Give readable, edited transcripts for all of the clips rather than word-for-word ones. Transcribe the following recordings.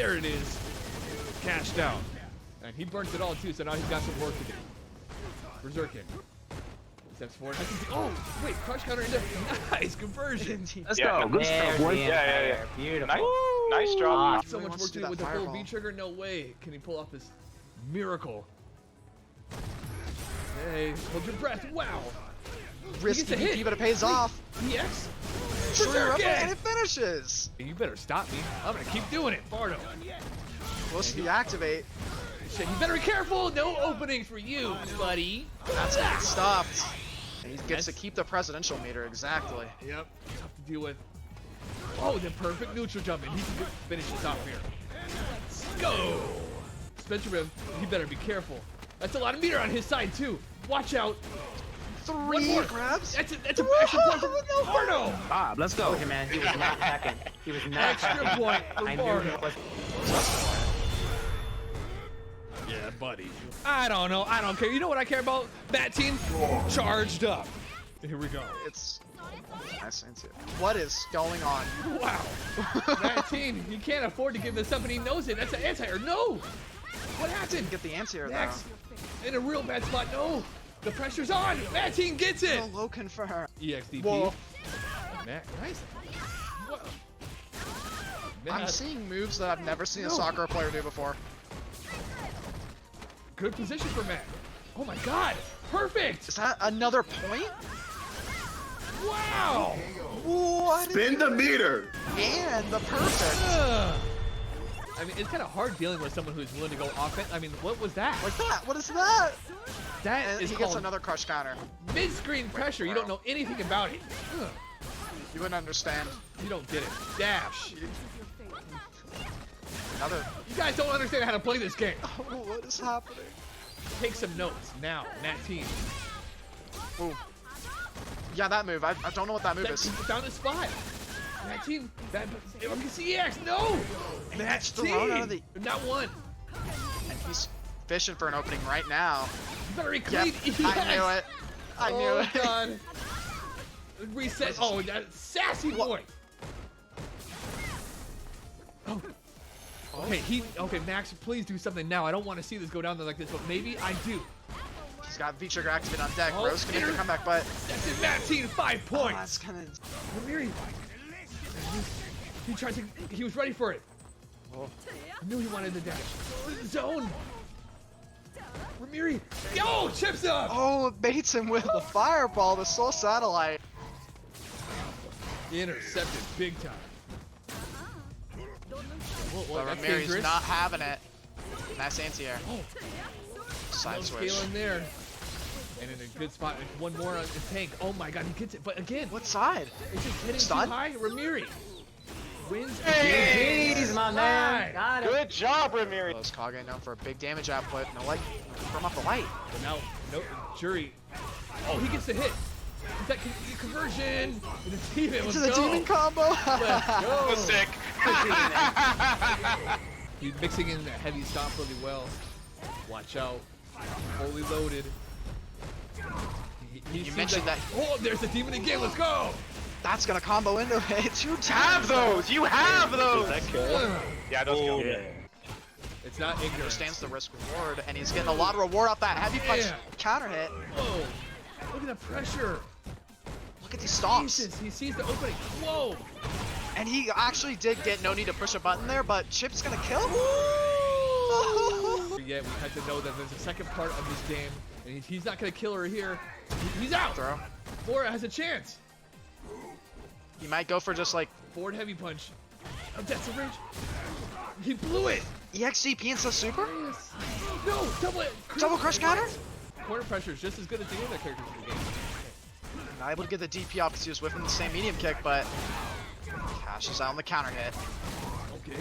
There it is. Cashed out. And he burnt it all too, so now he's got some work to do. Berserking. Steps forward. Oh, wait, crush counter into nice conversion. Let's go. Good stuff, boys. Yeah. Beautiful. Nice job. So much work to do with the full V trigger. No way can he pull off this miracle. Hey, hold your breath. Wow. Risky DP, but it pays off. Yes. Berserking, and it finishes. You better stop me. I'm gonna keep doing it, Bardo. Close to the activate. Shit, you better be careful. No opening for you, buddy. That's getting stopped. And he gets to keep the presidential meter, exactly. Yep. Tough to deal with. Oh, the perfect neutral jump, and he can finish this off here. Let's go. Spencer Rim, he better be careful. That's a lot of meter on his side too. Watch out. 3 grabs. That's an extra point for Bardo. Bob, let's go. Okay, man. He was not attacking. He was not Extra point for I knew Bardo. he was. Yeah, buddy. I don't know. I don't care. You know what I care about? That team charged up. Here we go. It's nice into it. What is going on? Wow. That team, you can't afford to give this up, and he knows it. That's an anti-air. No. What happened? Get the anti-air Next. In a real bad spot. No. The pressure's on. That team gets it. though. Low confirm. EXDP. Whoa. Matt, nice. Whoa. I'm Matt, seeing moves that I've never seen a soccer player do before. good position for Matt. Oh my God. Perfect. Is that another point? Wow. What? Spin the meter. And the perfect. I mean, it's kind of hard dealing with someone who's willing to go offense. I mean, what was that? Like that. What is that? That And is he gets called another crush counter. mid-screen pressure. You don't know anything about it. Ugh. You wouldn't understand. You don't get it. Dash. Another. You guys don't understand how to play this game. Oh, what is happening? Take some notes now, Nat team. Ooh. Yeah, that move. I don't know what that move That is. team found a spot. Nat team. That CX. No. Nat thrown team. out of the- Not one. And he's fishing for an opening right now. You better Yep, reclaim. I knew it. I knew Oh it. God. Reset. Oh, that sassy boy. Oh. Okay, Max, please do something now. I don't want to see this go down there like this, but maybe I do. He's got V-Trigger activate on deck. Oh, Rose can make the comeback, but That's it, Matt team, 5 oh, points. that's kind of. Ramiri. He tried to. He was ready for it. Oh. I knew he wanted the dash. Zone. Ramiri. Yo, chips up. Oh, it baits him with the fireball, the Soul Satellite. Intercepted big time. Whoa, But that's Ramiri's dangerous. not having it. Nice anti-air. Oh, Side no switch. scale in there. And in a good spot. One more on the tank. Oh my God, he gets it. But again, What side? it's just hitting Stun? too high. Ramiri wins. Jeez, my man. Got it. Good job, Ramirez. Close Kage known for a big damage output. No light. From off the light. But now, no jury. Oh, he gets the hit. Is that conversion? The demon. Let's To the go. demon combo. Let's go. Was sick. He's mixing in that heavy stomp really well. Watch out. Fully loaded. He You seems mentioned like, that- Oh, there's the demon again. Let's go. That's gonna combo into it. 2 times. Have those. You have those. Ugh. Yeah, those kill. It's not ignorant. Understands the risk reward, and he's getting a lot of reward off that heavy punch Yeah. counter hit. Whoa. Look at the pressure. Look at these stomps. Jesus, he sees the opening. Whoa. And he actually did get no need to push a button there, but Chip's gonna kill. Yeah, we had to know that there's a second part of this game, and he's not gonna kill her here. He's out. Throw. Laura has a chance. He might go for just like Forward heavy punch. Oh, that's a rage. He blew it. EXDP and super. Yes. No, double it. Double crush counter. Corner pressure is just as good as the other characters in the game. Not able to get the DP off because he was whipping the same medium kick, but cashes out on the counter hit. Okay.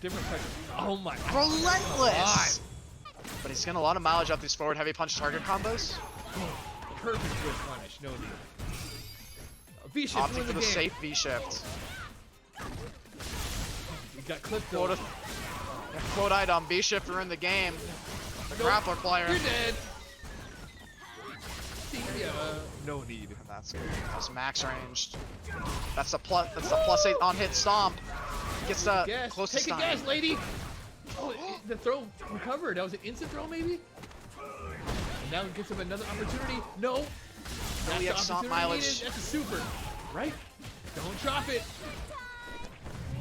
Different pressure. Oh my. Relentless. But he's getting a lot of mileage off these forward heavy punch target combos. Perfect whip punish. No deal. V-shift Opting win for the the game. safe V shift. He got clipped though. Quote item: V shifter in the game. The Nope. grappler player. You're dead. See ya. No need. That's max ranged. That's the plus 8 on hit stomp. Gets the Guess. closest Take a time. guess, lady. Oh, the throw recovered. That was an instant throw, maybe? And now it gets him another opportunity. No. That's the EX opportunity mileage. needed. That's a super, right? Don't drop it.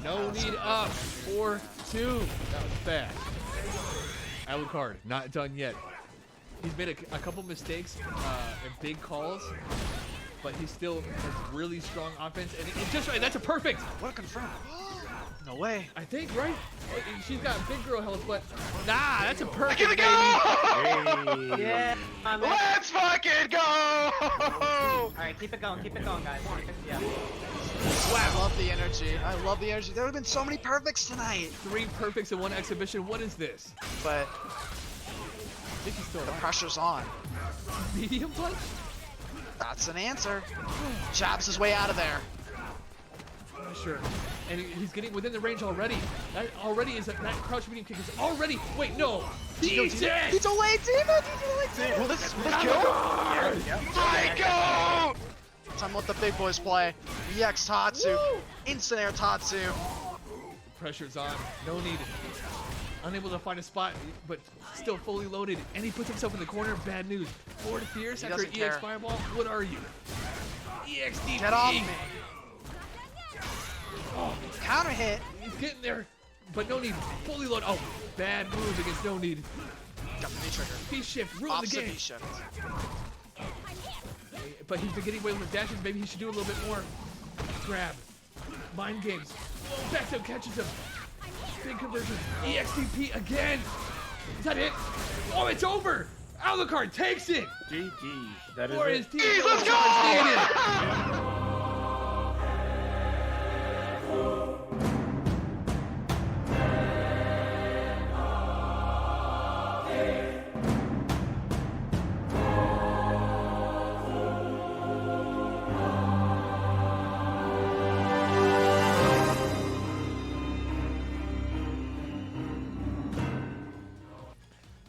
No need up. 4-2. That was fast. Alucard, not done yet. He's made a couple mistakes and big calls, but he still has really strong offense. And it's just right. That's a perfect. What a confirm. No way. I think, right? She's got big girl health, but nah, that's a perfect. Give it baby. go! Yeah, my man. Let's fucking go! All right, keep it going, guys. Yeah. I love the energy. I love the energy. There have been so many perfects tonight. 3 perfects in one exhibition. What is this? But I think he's still the alive. pressure's on. Medium punch? That's an answer. Jabs his way out of there. Sure. And he's getting within the range already. That already is that crouch medium kick is already. Wait, no. DJ! He's away, Dima! Will this kill? I go! Time to let the big boys play. EX Tatsu. Woo! Instant air Tatsu. Pressure's on. No need. Unable to find a spot, but still fully loaded. And he puts himself in the corner. Bad news. Forward Fierce He after doesn't EX care. Fireball. What are you? EXDP. Get off me. Counter hit. He's getting there, but no need. Fully load. Oh, bad move against no need. Got the knee trigger. V-shift, ruin the Opposite game. V-shift. But he's been getting away with dashes. Maybe he should do a little bit more. Grab. Mind games. Oh, back up catches him. Big conversion. EXTP again. Is that it? Oh, it's over. Alucard takes it. GG. That is For it. his team. Let's go!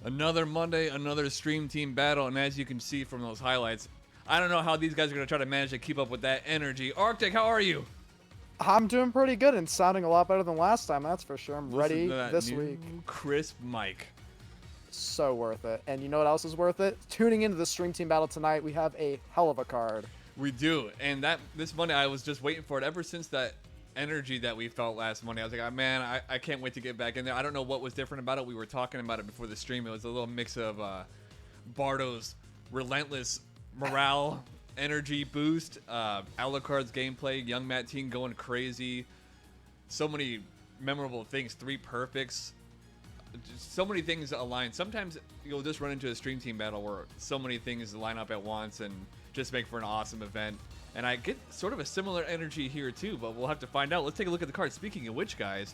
Another Monday, another stream team battle, and as you can see from those highlights, I don't know how these guys are going to try to manage to keep up with that energy. Arctic, how are you? I'm doing pretty good and sounding a lot better than last time, that's for sure. I'm ready Listen to that this new week. Crisp mic. So worth it. And you know what else is worth it? Tuning into the stream team battle tonight, we have a hell of a card. We do, and this Monday I was just waiting for it ever since that energy that we felt last Monday. I was like, oh, man, I can't wait to get back in there. I don't know what was different about it. We were talking about it before the stream. It was a little mix of Bardo's relentless morale, energy boost, Alucard's gameplay, young Matt team going crazy. So many memorable things, 3 perfects. Just so many things align. Sometimes you'll just run into a stream team battle where so many things line up at once and just make for an awesome event. And I get sort of a similar energy here too, but we'll have to find out. Let's take a look at the card. Speaking of which, guys,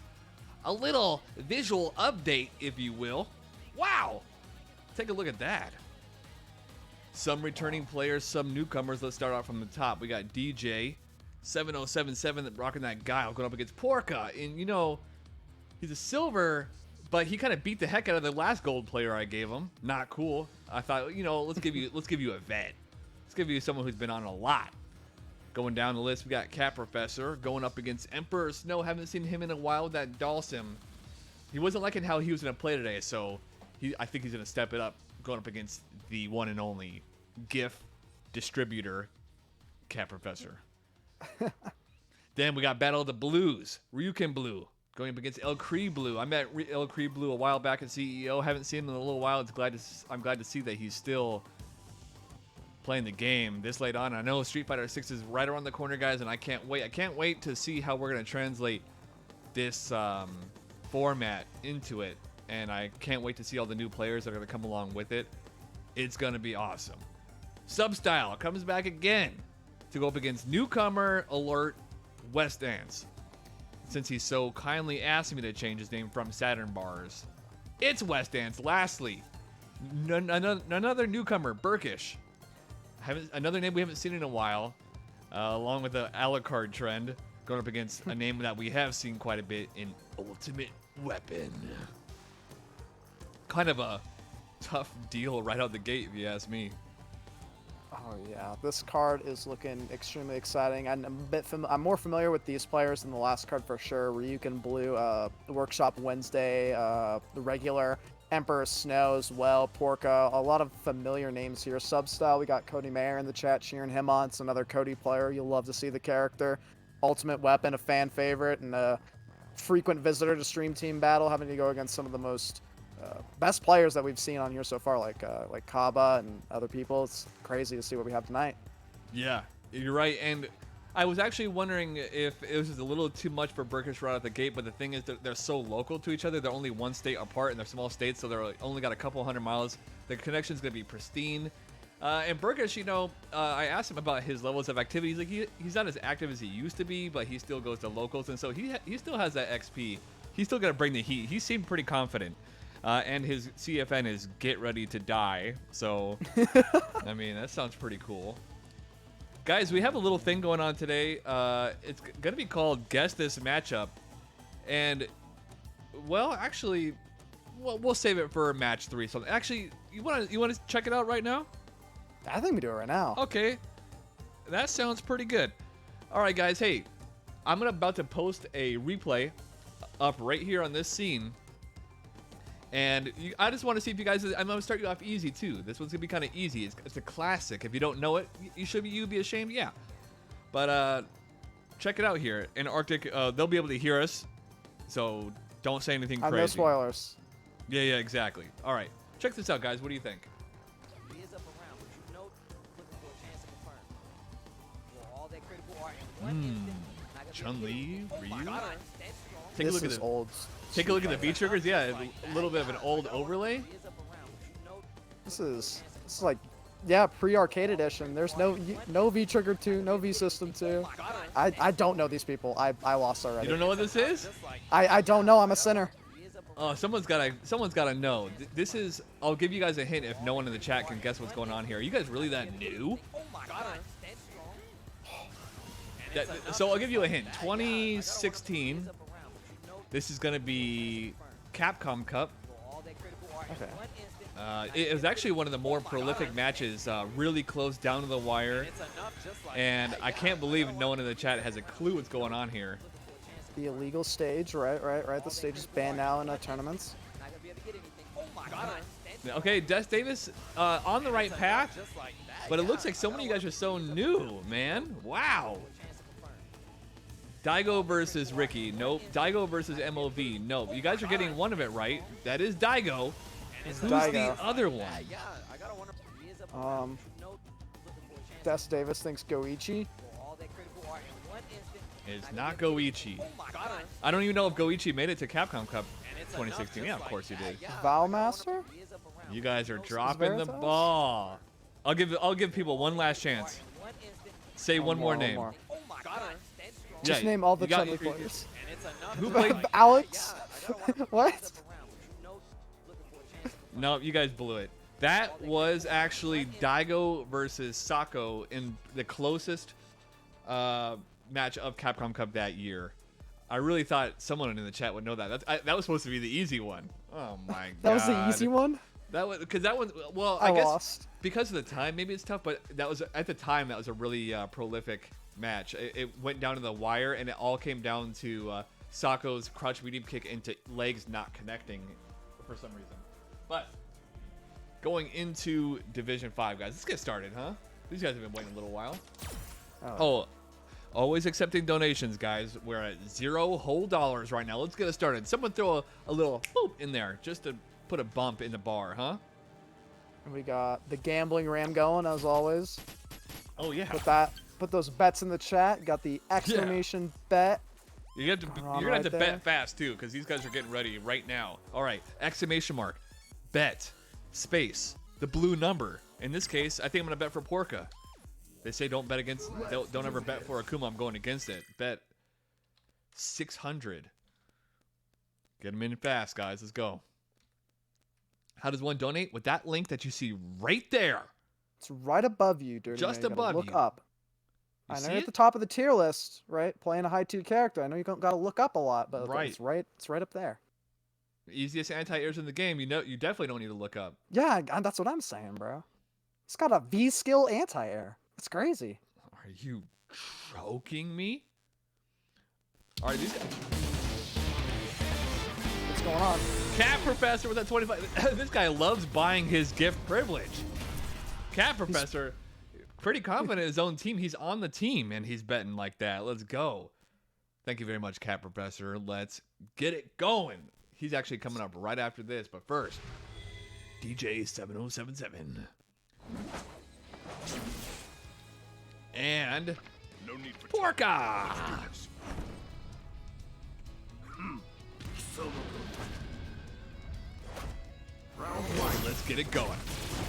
a little visual update, if you will. Wow! Take a look at that. Some returning players, some newcomers. Let's start off from the top. We got DJ7077 rocking that guile going up against Poarkah. And, you know, he's a silver, but he kind of beat the heck out of the last gold player I gave him. Not cool. I thought, you know, let's give you a vet. Let's give you someone who's been on a lot. Going down the list, we got Cat Professor going up against Emperor Snow. Haven't seen him in a while with that Dalsim. He wasn't liking how he was going to play today, so I think he's going to step it up going up against the one and only GIF distributor, Cat Professor. Then we got Battle of the Blues, Ryuken Blue going up against ElCreeBlue. I met ElCreeBlue a while back at CEO. Haven't seen him in a little while. I'm glad to see that he's still playing the game this late on. I know Street Fighter 6 is right around the corner, guys, and I can't wait. I can't wait to see how we're going to translate this format into it, and I can't wait to see all the new players that are going to come along with it. It's going to be awesome. Substyle comes back again to go up against newcomer alert Wessdance, since he so kindly asked me to change his name from Saturn Bars. It's Wessdance. Lastly, another newcomer, Burkish. Another name we haven't seen in a while, along with the Alucard trend, going up against a name that we have seen quite a bit in Ultimate-WPN. Kind of a tough deal right out the gate, if you ask me. Oh yeah, this card is looking extremely exciting. I'm more familiar with these players than the last card for sure. Ryukin Blue, Workshop Wednesday, the regular Emperor Snow as well, Poarkah, a lot of familiar names here. Substyle, we got Cody Mayer in the chat cheering him on. It's another Cody player. You'll love to see the character. Ultimate-WPN, a fan favorite and a frequent visitor to Stream Team Battle, having to go against some of the most best players that we've seen on here so far, like Kaba and other people. It's crazy to see what we have tonight. Yeah, you're right. And I was actually wondering if it was just a little too much for Burkish right out the gate, but the thing is they're so local to each other. They're only one state apart, and they're small states, so they're only got a couple hundred miles. The connection's going to be pristine. And Burkish, you know, I asked him about his levels of activity. He's like, he's not as active as he used to be, but he still goes to locals, and so he still has that XP. He's still going to bring the heat. He seemed pretty confident. And his CFN is Get Ready to Die. So, I mean, that sounds pretty cool. Guys, we have a little thing going on today. It's going to be called Guess This Matchup. And, well, actually, we'll save it for match 3. So, actually, you want to check it out right now? I think we do it right now. Okay. That sounds pretty good. All right, guys. Hey, I'm about to post a replay up right here on this scene. And I just want to see if you guys, I'm going to start you off easy too. This one's going to be kind of easy. It's a classic. If you don't know it, you'd be ashamed. Yeah. But check it out here. In Arctic, they'll be able to hear us. So don't say anything crazy. No spoilers. Yeah, exactly. All right. Check this out, guys. What do you think? Chun-Li, Ryu. Take a look at this. Old. Take a look at the V triggers. Yeah, a little bit of an old overlay. This is like, yeah, pre-arcade edition. There's no V trigger 2, no V system 2. I don't know these people. I lost already. You don't know what this is? I don't know. I'm a sinner. Oh, someone's gotta know. This is. I'll give you guys a hint if no one in the chat can guess what's going on here. Are you guys really that new? So I'll give you a hint. 2016. This is gonna be Capcom Cup. Okay. It was actually one of the more prolific matches, really close down to the wire. And I can't believe no one in the chat has a clue what's going on here. The illegal stage, right. The stage is banned now in tournaments. Okay, Des Davis on the right path, but it looks like so many of you guys are so new, man. Wow. Daigo versus Ricky. Nope. Daigo versus MOV. Nope. You guys are getting one of it right. That is Daigo. Who's the other one? Des Davis thinks Goichi. It's not Goichi. I don't even know if Goichi made it to Capcom Cup 2016. Yeah, of course he did. Valmaster? You guys are dropping the ball. I'll give people one last chance. Say one more name. Just name all the Chun-Li players. Who played Alex? What? No, you guys blew it. That was actually Daigo versus Sako in the closest match of Capcom Cup that year. I really thought someone in the chat would know that. That was supposed to be the easy one. Oh my god. That was the easy one? That was because that one. Well, I guess lost. Because of the time, maybe it's tough. But that was at the time. That was a really prolific match. It went down to the wire, and it all came down to Sako's crutch medium kick into legs not connecting for some reason. But going into Division 5, guys, let's get started, huh? These guys have been waiting a little while. Oh, always accepting donations, guys. We're at $0 whole dollars right now. Let's get it started. Someone throw a little boop in there just to put a bump in the bar, huh? We got the gambling ram going as always. Oh yeah. Put those bets in the chat. Got the exclamation bet. You're gonna have to bet fast too, because these guys are getting ready right now. All right, exclamation mark, bet, space, the blue number. In this case, I think I'm gonna bet for Poarkah. They say don't bet against, don't ever bet for Akuma. I'm going against it. Bet 600. Get them in fast, guys. Let's go. How does one donate? With that link that you see right there. It's right above you, Dirty. Just Man. above you. Look up. You I know see you're it? at the top of the tier list, right? Playing a high tier character. I know you don't got to look up a lot, but right. It's right up there. The easiest anti-airs in the game. You definitely don't need to look up. Yeah, that's what I'm saying, bro. He's got a V skill anti-air. It's crazy. Are you choking me? All right, these guys. What's going on? Cat Professor with that 25. This guy loves buying his gift privilege. Cat Professor, pretty confident in his own team. He's on the team and he's betting like that. Let's go. Thank you very much, Cat Professor. Let's get it going. He's actually coming up right after this, but first, DJ7077. And Poarkah. Let's get it going.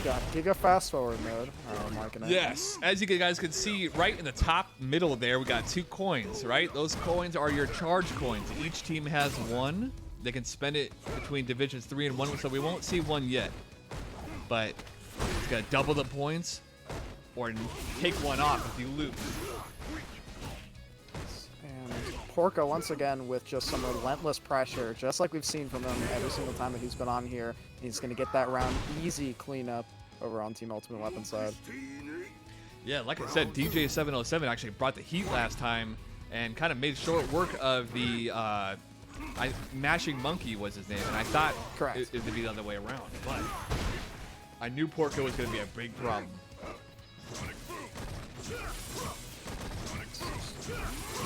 Got Giga fast forward mode. I'm liking it. Yes, as you guys can see, right in the top middle there, we got 2 coins, right? Those coins are your charge coins. Each team has 1. They can spend it between divisions 3 and 1, so we won't see 1 yet. But it's gonna double the points, or take 1 off if you lose. And Poarkah once again with just some relentless pressure, just like we've seen from him every single time that he's been on here. He's going to get that round easy cleanup over on Team Ultimate Weapon side. Yeah, like I said, DJ707 actually brought the heat last time and kind of made short work of the Mashing Monkey was his name, and I thought it would be the other way around, but I knew Poarkah was going to be a big problem.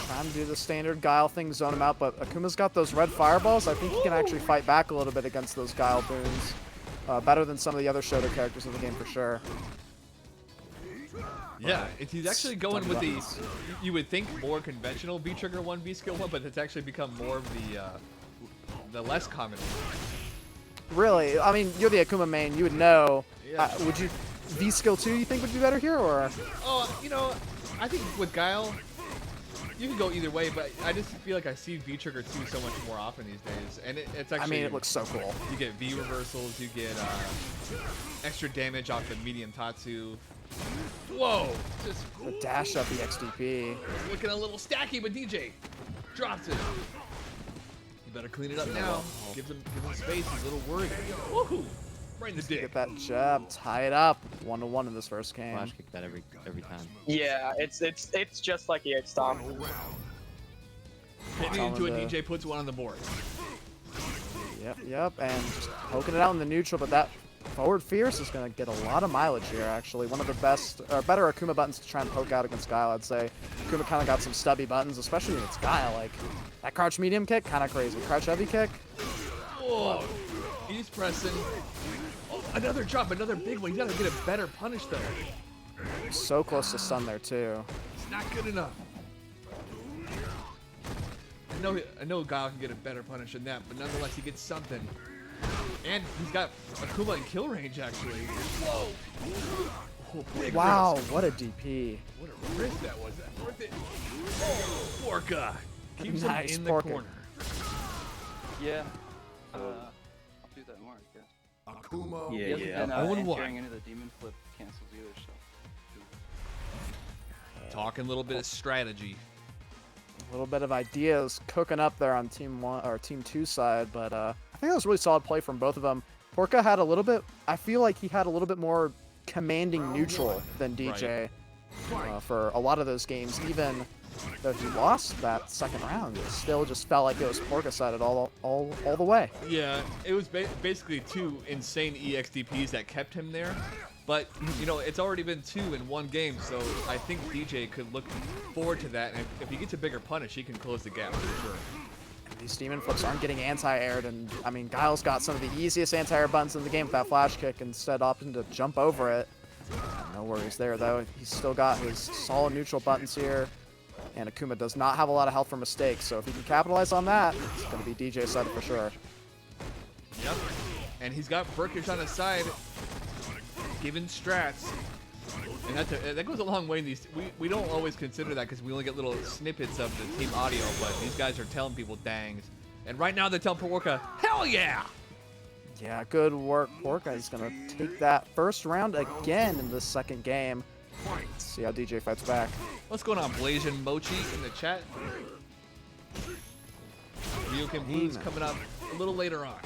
Trying to do the standard Guile thing, zone him out, but Akuma's got those red fireballs. I think he can actually fight back a little bit against those Guile boons. Better than some of the other Shoto characters in the game for sure. Yeah, he's actually going with the, you would think more conventional V-Trigger 1 V-Skill 1, but it's actually become more of the less common one. Really? I mean, you're the Akuma main, you would know. Yeah. Would you, V-Skill 2 you think would be better here, or? Oh, you know, I think with Guile, you can go either way, but I just feel like I see V-Trigger 2 so much more often these days, and it's actually... I mean, it looks so cool. You get V reversals, you get extra damage off the medium Tatsu. Whoa! Just The dash up the XDP. looking a little stacky, but DJ drops it. You better clean it up now. Give him space, he's a little worried. Woohoo! Right in the dick. Get that jab, tie it up. 1-1 in this first game. Flash kick that every time. Yeah, it's just like EX Stomp. Hitting into a DJ puts 1 on the board. Yep, and just poking it out in the neutral, but that forward fierce is going to get a lot of mileage here, actually. One of the best, or better Akuma buttons to try and poke out against Guile, I'd say. Akuma kind of got some stubby buttons, especially when it's Guile. Like, that crouch medium kick, kind of crazy. Crouch heavy kick. Whoa! He's pressing. Oh, another drop, another big one. He's got to get a better punish there. So close to stun there, too. It's not good enough. I know Guile can get a better punish than that, but nonetheless, he gets something. And he's got Akuma in kill range, actually. Whoa! Oh, big Wow, wrist. what a DP. What a wrist that was. That worth it. Oh, Poarkah keeps Nice, him in Poarkah. the corner. Yeah. I'll do that more, I guess. Akuma. Yeah. And 0-1. entering into the demon flip cancels either, so. Talking a little bit of strategy. A little bit of ideas cooking up there on Team 1 or Team 2 side, but I think that was really solid play from both of them. Poarkah had a little bit, I feel like he had a little bit more commanding neutral than DJ for a lot of those games, even though he lost that second round. It still just felt like it was Poarkah sided all the way. Yeah, it was basically 2 insane EXDPs that kept him there. But, you know, it's already been 2 in 1 game, so I think DJ could look forward to that. And if he gets a bigger punish, he can close the gap for sure. These demon flips aren't getting anti-aired, and I mean, Guile's got some of the easiest anti-air buttons in the game with that flash kick, instead opting to jump over it. No worries there, though. He's still got his solid neutral buttons here, and Akuma does not have a lot of health for mistakes, so if he can capitalize on that, it's going to be DJ side for sure. Yep. And he's got Burkish on his side, giving strats. And that goes a long way in these. We don't always consider that because we only get little snippets of the team audio, but these guys are telling people dangs. And right now they're telling Poarkah, hell yeah! Yeah, good work, Poarkah. He's going to take that first round again in this second game. Let's see how DJ fights back. What's going on, Blasian Mochi in the chat? ElCreeBlue's coming up a little later on.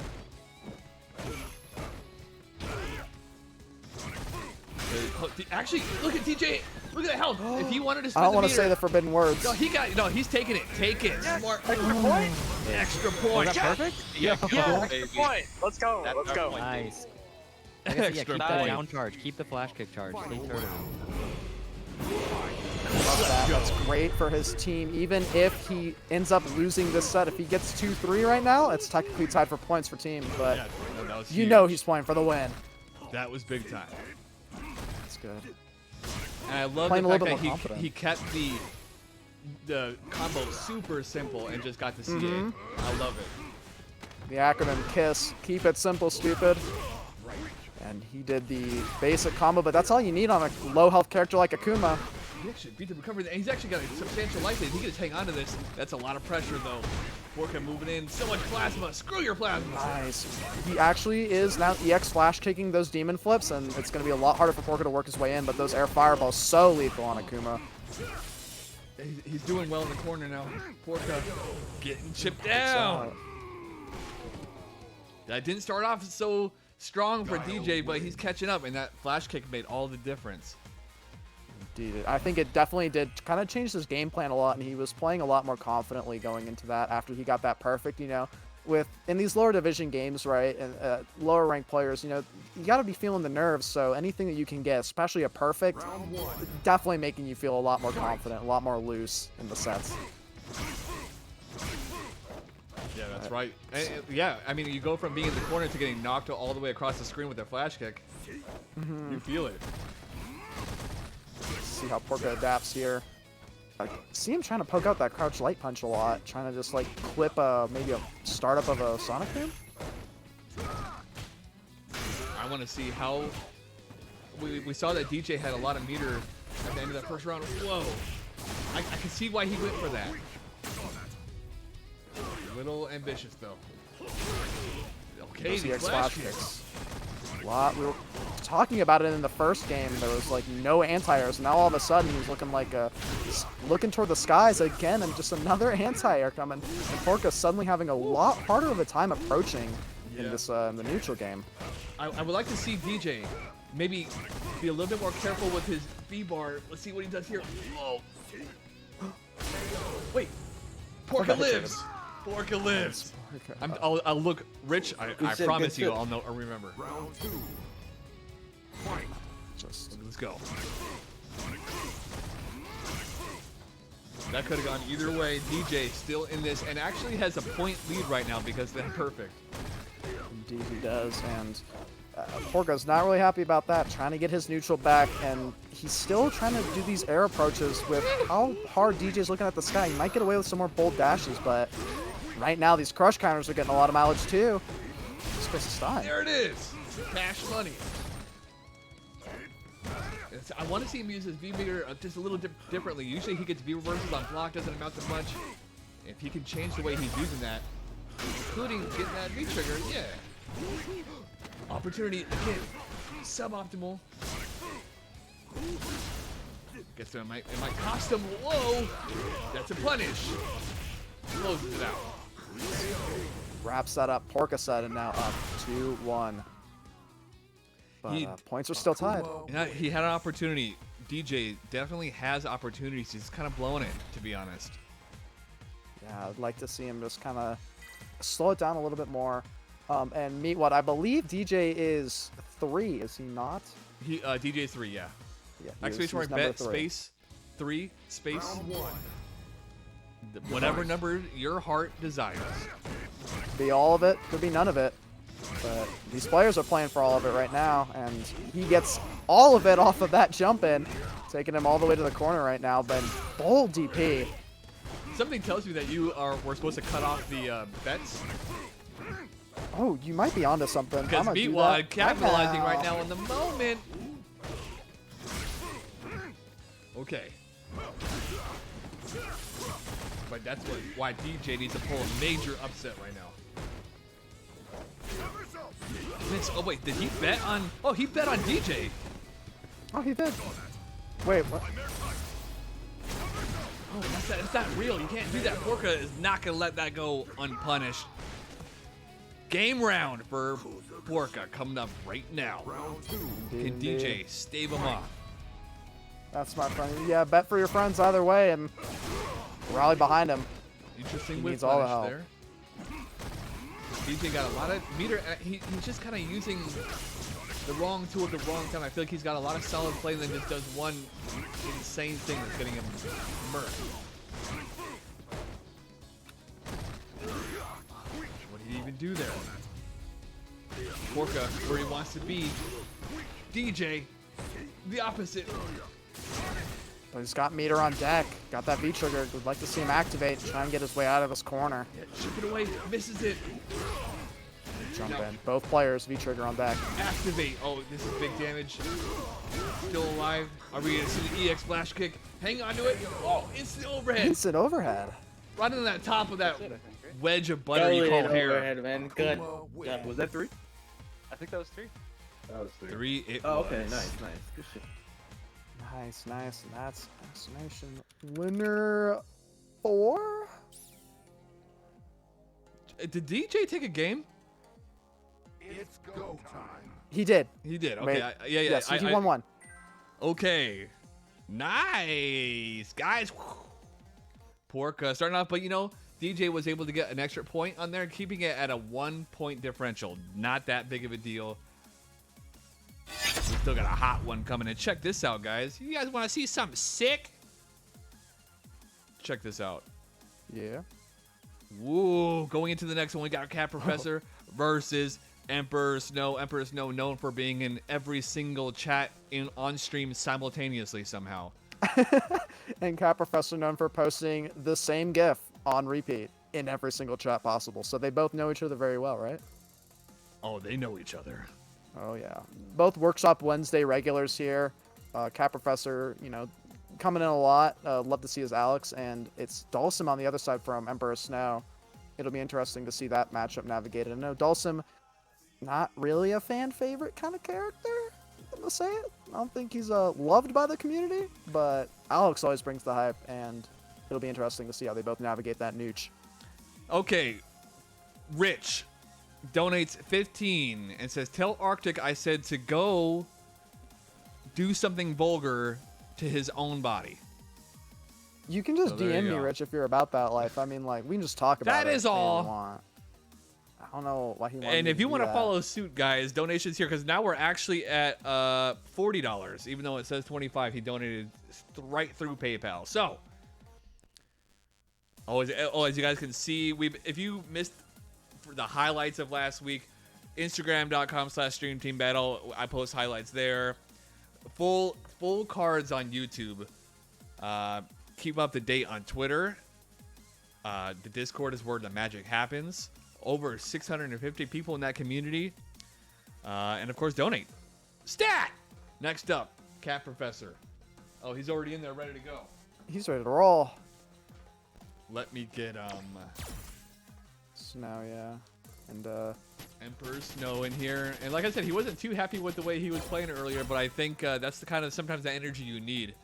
Actually, look at DJ. Look at the health. If he wanted to I spend don't the want to meter, say the forbidden words. no, he's taking it. Take it. Smart. Extra point. Extra point. Was that perfect? Yeah, extra point. Let's go. Let's go. Nice. Like I said, yeah, Extra keep that point. down charge. Keep the flash kick charge. Stay turned. Love that. That's great for his team. Even if he ends up losing this set, if he gets 2-3 right now, it's technically tied for points for team. But Yeah, no, that was you huge. know he's playing for the win. That was big time. That's good. And I love Playing the a fact little that bit more confident. he kept the combo super simple and just got to see Mm-hmm. it. I love it. The acronym KISS. Keep it simple, stupid. And he did the basic combo, but that's all you need on a low health character like Akuma. He actually beat the recovery. And he's actually got a substantial life. If he can just hang on to this, that's a lot of pressure though. Poarkah moving in. So much plasma. Screw your plasma. Nice. He actually is now EX flash kicking those demon flips, and it's going to be a lot harder for Poarkah to work his way in, but those air fireballs so lethal on Akuma. He's doing well in the corner now. Poarkah getting chipped down. That didn't start off so strong for DJ, but he's catching up, and that flash kick made all the difference. Indeed. I think it definitely did kind of change his game plan a lot, and he was playing a lot more confidently going into that after he got that perfect, you know. In these lower division games, right, and lower ranked players, you know, you got to be feeling the nerves, so anything that you can get, especially a perfect, definitely making you feel a lot more confident, a lot more loose in the sets. Yeah, that's right. Yeah, I mean, you go from being in the corner to getting knocked all the way across the screen with a flash kick. You feel it. See how Poarkah adapts here. I see him trying to poke out that crouch light punch a lot, trying to just like clip maybe a startup of a Sonic Boom. I want to see how... We saw that DJ had a lot of meter at the end of that first round. Whoa. I can see why he went for that. A little ambitious, though. Okay, Those these EX flash flash kicks. kicks. We were talking about it in the first game. There was like no anti-airs. Now all of a sudden he's looking like looking toward the skies again, and just another anti-air coming. And Poarkah suddenly having a lot harder of a time approaching in this in the neutral game. I would like to see DJ maybe be a little bit more careful with his V-bar. Let's see what he does here. Whoa. Wait. Poarkah lives. Poarkah lives. I'll look rich. I promise you, I'll know or remember. Let's go. That could have gone either way. DJ still in this and actually has a point lead right now because they're perfect. Indeed he does, and Poarkah's not really happy about that, trying to get his neutral back, and he's still trying to do these air approaches with how hard DJ's looking at the sky. He might get away with some more bold dashes, but right now these crush counters are getting a lot of mileage too. Just goes to style. There it is. Cash money. I want to see him use his V-meter just a little differently. Usually he gets V-reversals on block, doesn't amount to much. If he can change the way he's using that, including getting that V-trigger, yeah. Opportunity, again, suboptimal. Guess it might cost him. Whoa! That's a punish. Closes it out. Wraps that up. Poarkah set and now up 2-1. But points are still tied. Yeah, he had an opportunity. DJ definitely has opportunities. He's kind of blowing it, to be honest. Yeah, I'd like to see him just kind of slow it down a little bit more. And meet what I believe DJ is 3, is he not? He DJ 3, yeah. Yeah. Exclamation mark bet space 3 space whatever number your heart desires. Could be all of it, could be none of it. But these players are playing for all of it right now, and he gets all of it off of that jump in, taking him all the way to the corner right now. But bold DP. Something tells me that we're supposed to cut off the bets. Oh, you might be onto something. Because Beatwad capitalizing right now in the moment. Okay. But that's why DJ needs to pull a major upset right now. Oh wait, did he bet on? Oh, he bet on DJ. Oh, he did. Wait, what? Oh, that's not real. You can't do that. Poarkah is not gonna let that go unpunished. Game round for Poarkah coming up right now. Can DJ stave him off? That's my friend. Yeah, bet for your friends either way and rally behind him. Interesting He whip needs all the punish help. there. DJ got a lot of meter. He's just kind of using the wrong tool at the wrong time. I feel like he's got a lot of solid play and then just does one insane thing that's getting him murked. What did he even do there? Poarkah, where he wants to be. DJ, the opposite. But he's got meter on deck. Got that V trigger. Would like to see him activate. Try and get his way out of this corner. Yeah, chip it away, misses it. Jump No. in. Both players V trigger on deck. Activate. Oh, this is big damage. Still alive. Are we gonna see the EX flash kick? Hang on to it. Oh, instant overhead. Instant overhead. Right on that top of that That's it, I think, right? wedge of butter you call hair. overhead, man. Good. Was that 3? I think that was 3. That was 3. 3 it Oh, was. okay, nice. Good shit. Nice, nice. And that's destination winner 4. Did DJ take a game? He did. He did. Okay. Wait. Yeah. Yes, he won 1. Okay. Nice. Guys. Poarkah starting off, but you know, DJ was able to get an extra point on there, keeping it at a 1-point differential. Not that big of a deal. We still got a hot one coming in. Check this out, guys. You guys want to see something sick? Check this out. Yeah. Woo. Going into the next one, we got Cat Professor versus Emperor Snow. Emperor Snow known for being in every single chat on stream simultaneously somehow. And Cat Professor known for posting the same GIF on repeat in every single chat possible. So they both know each other very well, right? Oh, they know each other. Oh yeah. Both Workshop Wednesday regulars here. Cat Professor, you know, coming in a lot. Love to see his Alex, and it's Dulcim on the other side from Emperor Snow. It'll be interesting to see that matchup navigated. I know Dulcim, not really a fan favorite kind of character. I'm gonna say it. I don't think he's loved by the community, but Alex always brings the hype, and it'll be interesting to see how they both navigate that nooch. Okay, Rich donates 15 and says, "Tell Arctic I said to go do something vulgar to his own body." You can just So there DM you me, go. Rich, if you're about that life. I mean, like, we can just talk about That it. is if you all. want. I don't know why he wanted And me if you do want to that. follow suit, guys, donations here, because now we're actually at $40, even though it says 25. He donated right through PayPal. So, as you guys can see, if you missed the highlights of last week, Instagram.com/StreamTeamBattle. I post highlights there. Full cards on YouTube. Keep up to date on Twitter. The Discord is where the magic happens. Over 650 people in that community. And of course, donate. Stat! Next up, Cat Professor. Oh, he's already in there, ready to go. He's ready to roll. Let me get Snow, yeah. And Emperor Snow in here. And like I said, he wasn't too happy with the way he was playing earlier, but I think that's the kind of sometimes the energy you need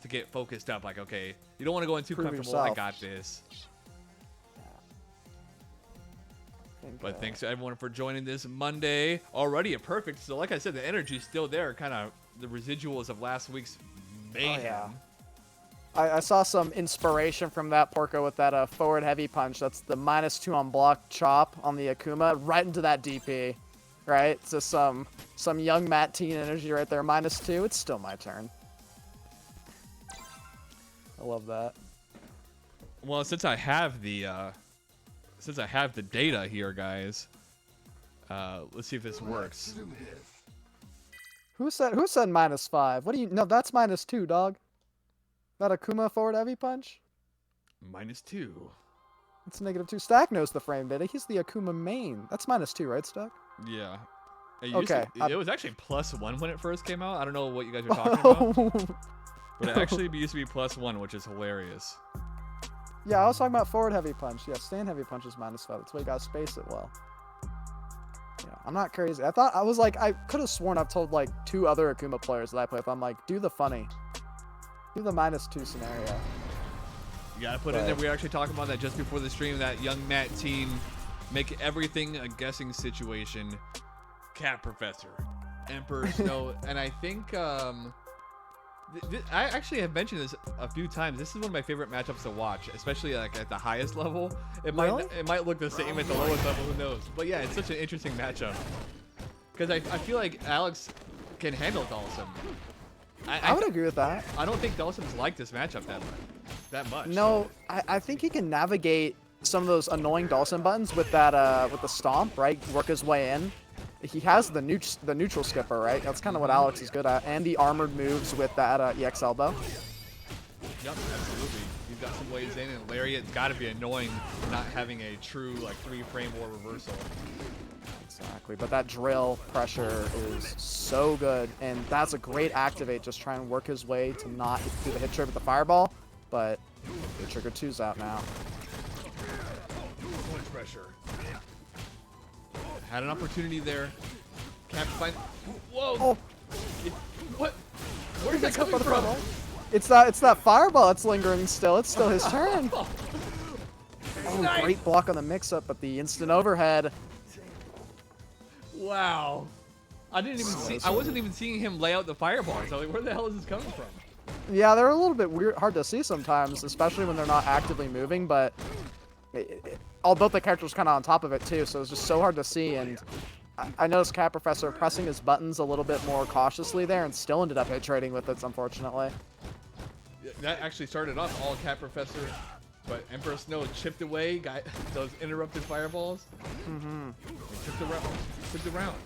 to get focused up. Like, okay, you don't want to go in too Prove comfortable. I yourself. got this. I think, But thanks to everyone for joining this Monday. Already a perfect. So like I said, the energy's still there. Kind of the residuals of last week's mayhem. yeah. I saw some inspiration from that Poarkah with that forward heavy punch. That's the -2 on block chop on the Akuma right into that DP, right? So some young Matt Teen energy right there. -2. It's still my turn. I love that. Well, since I have the data here, guys, let's see if this works. Who said -5? What do you? No, that's -2, dog. That Akuma forward heavy punch. -2. It's -2. Stack knows the frame data. He's the Akuma main. That's -2, right, Stack? Yeah. It used Okay, it was actually +1 when it first came out. I don't know what you guys are talking about, but it actually used to be +1, which is hilarious. Yeah, I was talking about forward heavy punch. Yeah, stand heavy punch is -5. That's why you gotta space it well. Yeah, I'm not crazy. I could have sworn I've told like 2 other Akuma players that I play with. I'm like, do the funny. Do the -2 scenario. You gotta put it in there. We were actually talking about that just before the stream. That young Matt Teen Make everything a guessing situation. Cat Professor, Emperor Snow, and I think I actually have mentioned this a few times. This is one of my favorite matchups to watch, especially like at the highest level. It might look the same at the lowest level, who knows? But yeah, it's such an interesting matchup because I feel like Alex can handle Dawson. I would agree with that. I don't think Dawson's like this matchup that much. No, I think he can navigate some of those annoying Dawson buttons with that with the stomp, right? Work his way in. He has the neutral skipper, right? That's kind of what Alex is good at, and the armored moves with that EX elbow. Yep, absolutely. He's got some ways in, and Lariat's got to be annoying not having a true like 3-frame war reversal. Exactly, but that drill pressure is so good, and that's a great activate. Just try and work his way to not do the hit trigger with the fireball, but the trigger 2's out now. So much pressure. Had an opportunity there. Can't find. Whoa! Oh. What? Where's that coming from? It's that fireball that's lingering still. It's still his turn. Oh, great block on the mix-up, but the instant overhead. Wow. I didn't even see. I wasn't even seeing him lay out the fireballs. I was like, where the hell is this coming from? Yeah, they're a little bit weird, hard to see sometimes, especially when they're not actively moving. But although the character's kind of on top of it too, so it's just so hard to see. And I noticed Cat Professor pressing his buttons a little bit more cautiously there, and still ended up hit trading with it, unfortunately. That actually started off all Cat Professor, but Emperor Snow chipped away, got those interrupted fireballs. Mm-hmm. Took the round.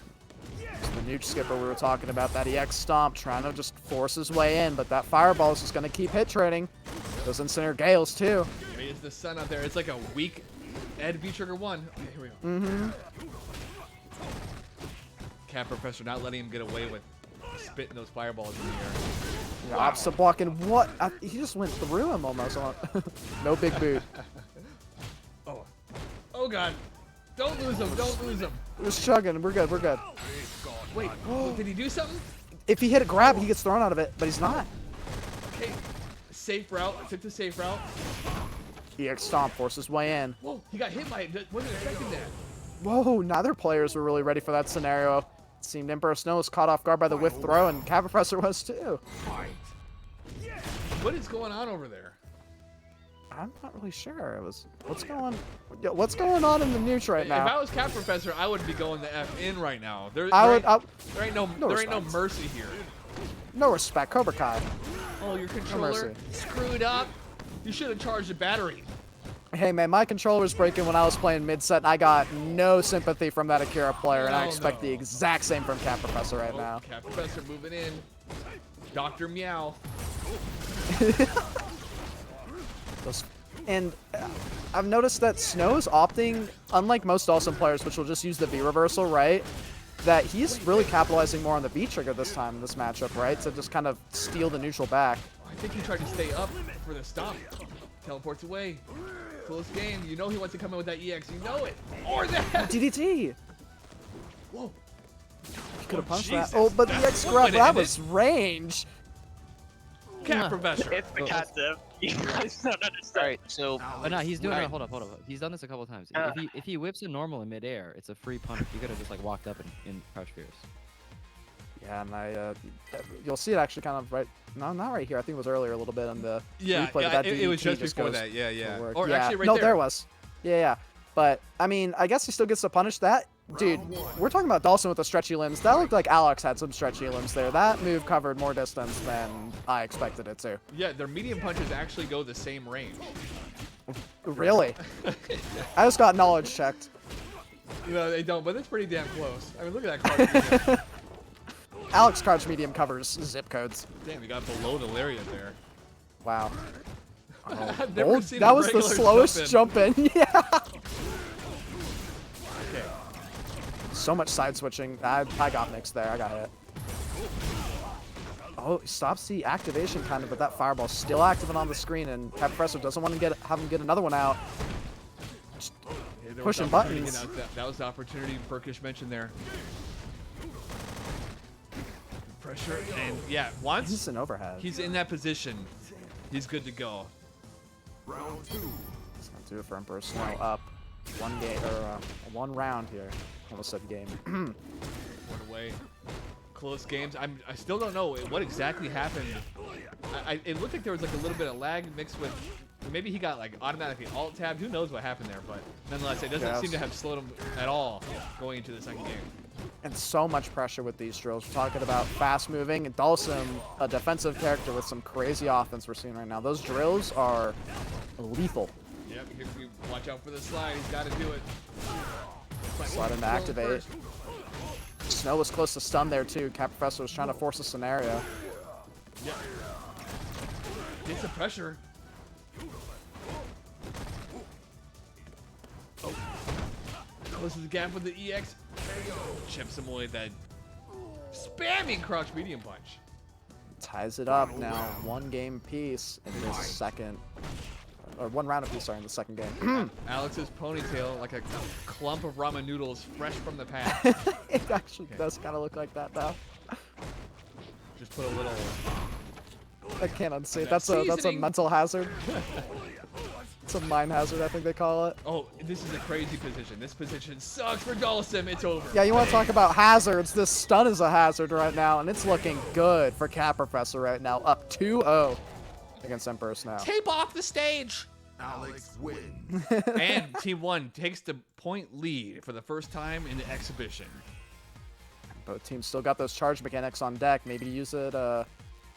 It's the Nuke Skipper we were talking about, that EX stomp, trying to just force his way in, but that fireball is just going to keep hit trading. Those Incineroar Gales too. Raise the sun out there. It's like a weak Ed V trigger 1. Okay, here we go. Mm-hmm. Cat Professor not letting him get away with spitting those fireballs in the air. Yeah, opposite blocking. What? He just went through him almost. No big boot. Oh God. Don't lose him. Don't lose him. Just chugging. We're good. We're good. Wait. Did he do something? If he hit a grab, he gets thrown out of it, but he's not. Okay. Safe route. Took the safe route. EX stomp forces his way in. Whoa. He got hit by it. Wasn't expecting that. Whoa. Neither players were really ready for that scenario. It seemed Emperor Snow was caught off guard by the whiff throw, and Cat Professor was too. What is going on over there? I'm not really sure. It was what's going on in the neutral right now. If I was Cat Professor, I would be going the F in right now. There ain't no mercy here. No respect, Cobra Kai. Oh, your controller screwed up. You should have charged the battery. Hey man, my controller was breaking when I was playing mid-set, and I got no sympathy from that Akira player, and I expect the exact same from Cat Professor right now. Cat Professor moving in. Dr. Meow. And I've noticed that Snow's opting, unlike most Dawson players, which will just use the V reversal, right? That he's really capitalizing more on the B trigger this time in this matchup, right? To just kind of steal the neutral back. I think he tried to stay up for the stomp. Teleports away. Close game. You know he wants to come in with that EX. You know it. Or that. DDT. Whoa. He could have punched that. Oh, but the EX grab, that was range. Cat Professor. It's the cat div. You guys don't understand. Alright, so no, he's doing it. Hold up. He's done this a couple times. If he whips a normal in midair, it's a free punish. You could have just like walked up and crouch fierce. Yeah, and you'll see it actually kind of right. No, not right here. I think it was earlier a little bit on the replay. Yeah, that it was just before goes that. Yeah. Or yeah. actually right no, there. there was. Yeah. But I mean, I guess he still gets to punish that. Dude, we're talking about Dawson with the stretchy limbs. That looked like Alex had some stretchy limbs there. That move covered more distance than I expected it to. Yeah, their medium punches actually go the same range. Really? I just got knowledge checked. No, they don't, but it's pretty damn close. I mean, look at that card. Alex crouch medium covers zip codes. Damn, he got below the lariat there. Wow. I've never seen that a was the regular slowest jump in. Yeah. Okay. So much side switching. I got mixed there. I got hit. Oh, he stops the activation kind of, but that fireball's still active and on the screen, and Cat Professor doesn't want to have him get another one out. Just pushing buttons. That was the opportunity Burkish mentioned there. Pressure, and yeah, once he's an overhead. He's in that position, he's good to go. Round 2. Let's not do it for Emperor Snow up. one game or one round here. Almost said game. One away. Close games. I still don't know what exactly happened. It looked like there was like a little bit of lag mixed with maybe he got like automatically alt tabbed. Who knows what happened there? But nonetheless, it doesn't seem to have slowed him at all going into the second game. And so much pressure with these drills. We're talking about fast moving and Dhalsim, a defensive character with some crazy offense we're seeing right now. Those drills are lethal. Yep, you watch out for the slide. He's got to do it. Slide him to activate. Snow was close to stun there too. Cat Professor was trying to force a scenario. Yeah. Gets the pressure. Oh. Closes the gap with the EX. Chips him away with that spamming crouch medium punch. Ties it up now. One game piece in the second. Or one round apiece, sorry, in the second game. Alex's ponytail like a clump of ramen noodles fresh from the past. It actually does kind of look like that now. Just put a little. I can't unsee it. That That's a seasoning. mental hazard. It's a mind hazard, I think they call it. Oh, this is a crazy position. This position sucks for Dhalsim. It's over. Yeah, you want to talk about hazards? This stun is a hazard right now, and it's looking good for Cat Professor right now. Up 2-0 against Emperor Snow. Tape off the stage. Alex wins. And Team 1 takes the point lead for the first time in the exhibition. Both teams still got those charge mechanics on deck. Maybe use it.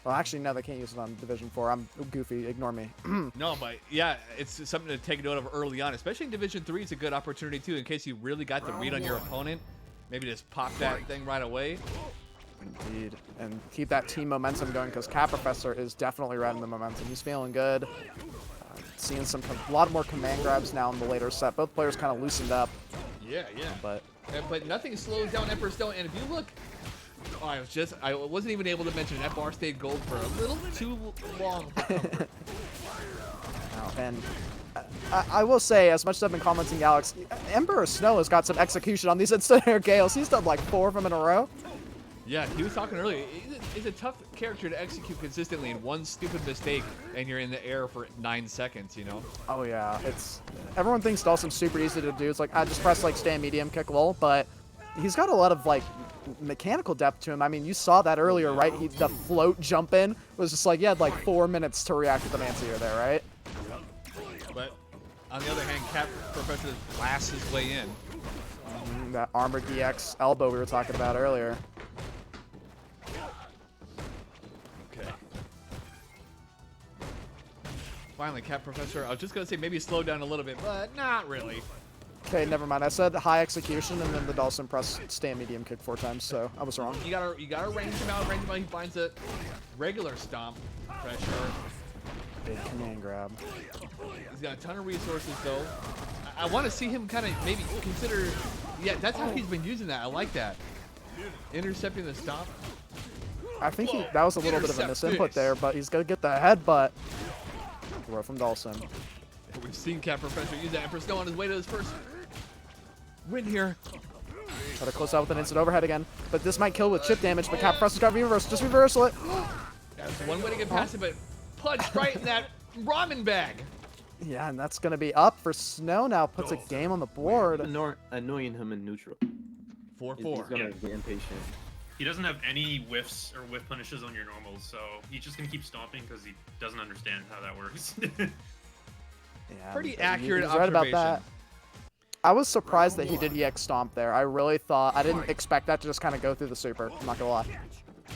Well, actually, no, they can't use it on Division 4. I'm goofy. Ignore me. No, but yeah, it's something to take note of early on, especially in Division 3. It's a good opportunity too, in case you really got the read on your opponent. Maybe just pop that thing right away. Indeed. And keep that team momentum going, because Cat Professor is definitely riding the momentum. He's feeling good. Seeing a lot more command grabs now in the later set. Both players kind of loosened up. Yeah, yeah. But nothing slows down Emperor Stone. And if you look, I wasn't even able to mention FR stayed gold for a little too long. And I will say, as much as I've been commenting, Alex, Emperor Snow has got some execution on these instant air gales. He's done like 4 of them in a row. Yeah, he was talking earlier. It's a tough character to execute consistently, and one stupid mistake, and you're in the air for 9 seconds, you know? Oh yeah, everyone thinks Dhalsim's super easy to do. It's like, I just press like stand medium kick lol, but he's got a lot of like mechanical depth to him. I mean, you saw that earlier, right? The float jump in was just like, he had like 4 minutes to react to the Mantier there, right? But on the other hand, Cat Professor blasts his way in. That armored EX elbow we were talking about earlier. Okay. Finally, Cat Professor. I was just gonna say maybe slow down a little bit, but not really. Okay, never mind. I said high execution, and then the Dhalsim press stand medium kick 4 times, so I was wrong. You gotta range him out. Range him out. He finds a regular stomp pressure. Big command grab. He's got a ton of resources though. I want to see him kind of maybe consider. Yeah, that's how he's been using that. I like that. Intercepting the stomp. I think that was a little bit of a misinput there, but he's gonna get the headbutt. Throw from Dhalsim. We've seen Cat Professor use that Emperor Snow on his way to his first win here. Try to close out with an instant overhead again, but this might kill with chip damage. But Cat Professor's got reverse. Just reversal it. That's one way to get past it, but punched right in that ramen bag. Yeah, and that's gonna be up for Snow now. Puts a game on the board. Annoying him in neutral. 4-4. He's gonna get impatient. He doesn't have any whiffs or whiff punishes on your normals, so he's just gonna keep stomping because he doesn't understand how that works. Yeah, Pretty accurate he's right about observation. that. I was surprised that he did EX stomp there. I really thought I didn't expect that to just kind of go through the super. I'm not gonna lie.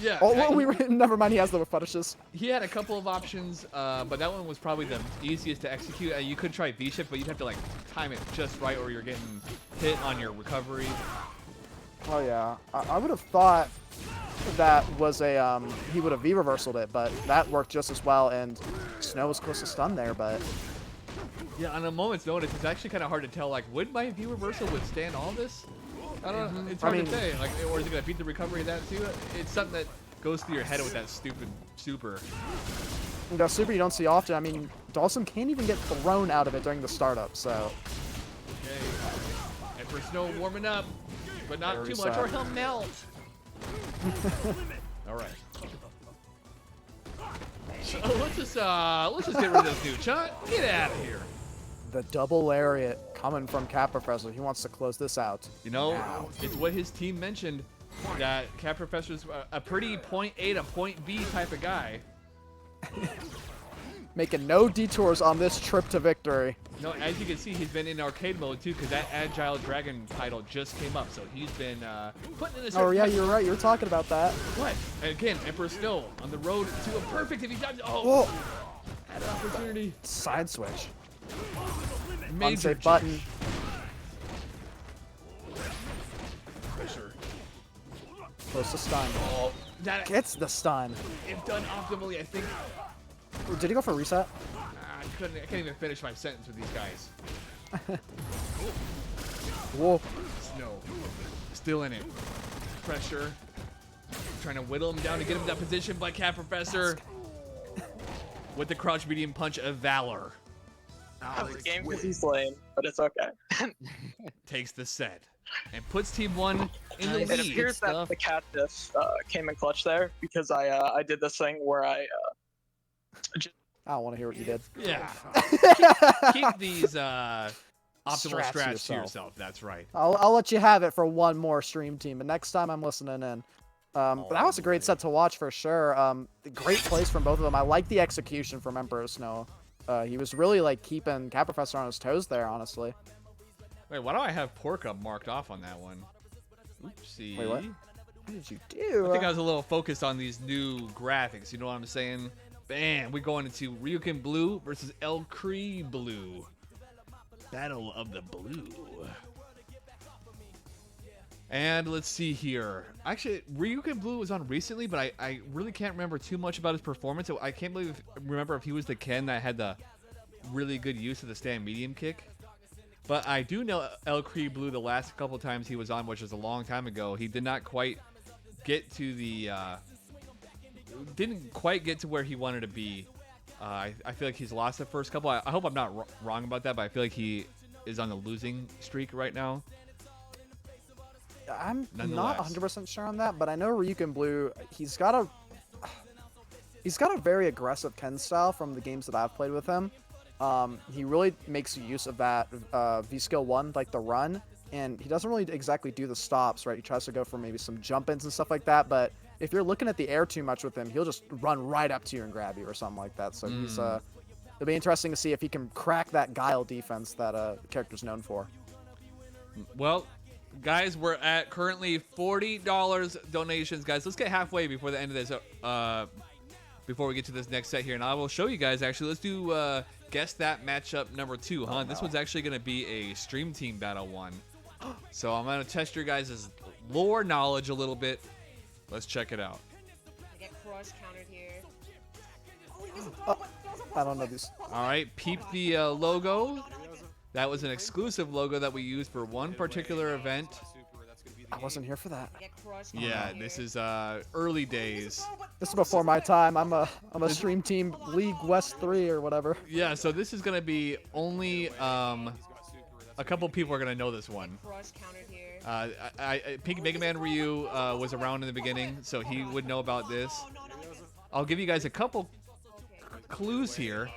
Yeah. Oh, well, never mind. He has the whiff punishes. He had a couple of options, but that one was probably the easiest to execute. You could try V-shift, but you'd have to like time it just right, or you're getting hit on your recovery. Oh yeah, I would have thought that was a he would have V-reversaled it, but that worked just as well. And Snow was close to stun there, but Yeah, on a moment's notice, it's actually kind of hard to tell. Like, would my V-reversal withstand all this? I don't know. It's hard to say. Like, or is it gonna beat the recovery of that too? It's something that goes through your head with that stupid super. the super you don't see often. I mean, Dhalsim can't even get thrown out of it during the startup, so. Okay. Emperor Snow warming up, but not Very too much, sad. or he'll melt. All right. Let's just get rid of this dude, Chuck. Get out of here. The double lariat coming from Cat Professor. He wants to close this out. You know, Now. it's what his team mentioned, that Cat Professor's a pretty point A to point B type of guy. Making no detours on this trip to victory. No, as you can see, he's been in arcade mode too, because that Agile Dragon title just came up, so he's been putting in a Oh certain yeah, you're right. You were talking about that. What? And again, Emperor Snow on the road to a perfect if he does. Whoa. Oh, had an opportunity. Side switch. Major Unsafe button. pressure. Close to stun. Oh, that Gets the stun. if done optimally, I think. Ooh, did he go for a reset? I can't even finish my sentence with these guys. Whoa. Snow, still in it. Pressure. Trying to whittle him down to get him that position, but Cat Professor with the crouch medium punch of Valor This game is lame, but it's okay. takes the set and puts Team 1 in the It lead. appears that the cat diff came in clutch there because I did this thing where I I don't want to hear what you did. Yeah. Keep these optimal Strats to strats to yourself. yourself. That's right. I'll let you have it for one more stream team, but next time I'm listening in. But that was a great set to watch for sure. Great plays from both of them. I like the execution from Emperor Snow. He was really like keeping Cat Professor on his toes there, honestly. Wait, why do I have Poarkah marked off on that one? Oopsie. Wait, what? What did you do? I think I was a little focused on these new graphics. You know what I'm saying? Bam! We're going into Blue versus ElCreeBlue. Battle of the Blue. And let's see here. Actually, Blue was on recently, but I really can't remember too much about his performance. I can't remember if he was the Ken that had the really good use of the stand medium kick. But I do know ElCreeBlue the last couple times he was on, which was a long time ago, he did not quite get to the didn't quite get to where he wanted to be. I feel like he's lost the first couple. I hope I'm not wrong about that, but I feel like he is on the losing streak right now. I'm not 100% sure on that, but I know Blue, he's got a very aggressive Ken style from the games that I've played with him. He really makes use of that V skill 1, like the run, and he doesn't really exactly do the stops, right? He tries to go for maybe some jump ins and stuff like that, but if you're looking at the air too much with him, he'll just run right up to you and grab you or something like that. So he's it'll be interesting to see if he can crack that guile defense that the character's known for. Well, guys, we're at currently $40 donations. Guys, let's get halfway before the end of this. Before we get to this next set here, and I will show you guys. Actually, let's do guess that matchup number 2, huh? This one's actually going to be a stream team battle one. So I'm going to test your guys' lore knowledge a little bit. Let's check it out. I get cross countered here. I don't know these. All right, peep the logo. That was an exclusive logo that we used for one particular event. I wasn't here for that. Yeah, this is early days. This is before my time. I'm a stream team League West 3 or whatever. Yeah, so this is gonna be only a couple people are gonna know this one. Pink Mega Man Ryu was around in the beginning, so he would know about this. I'll give you guys a couple clues here.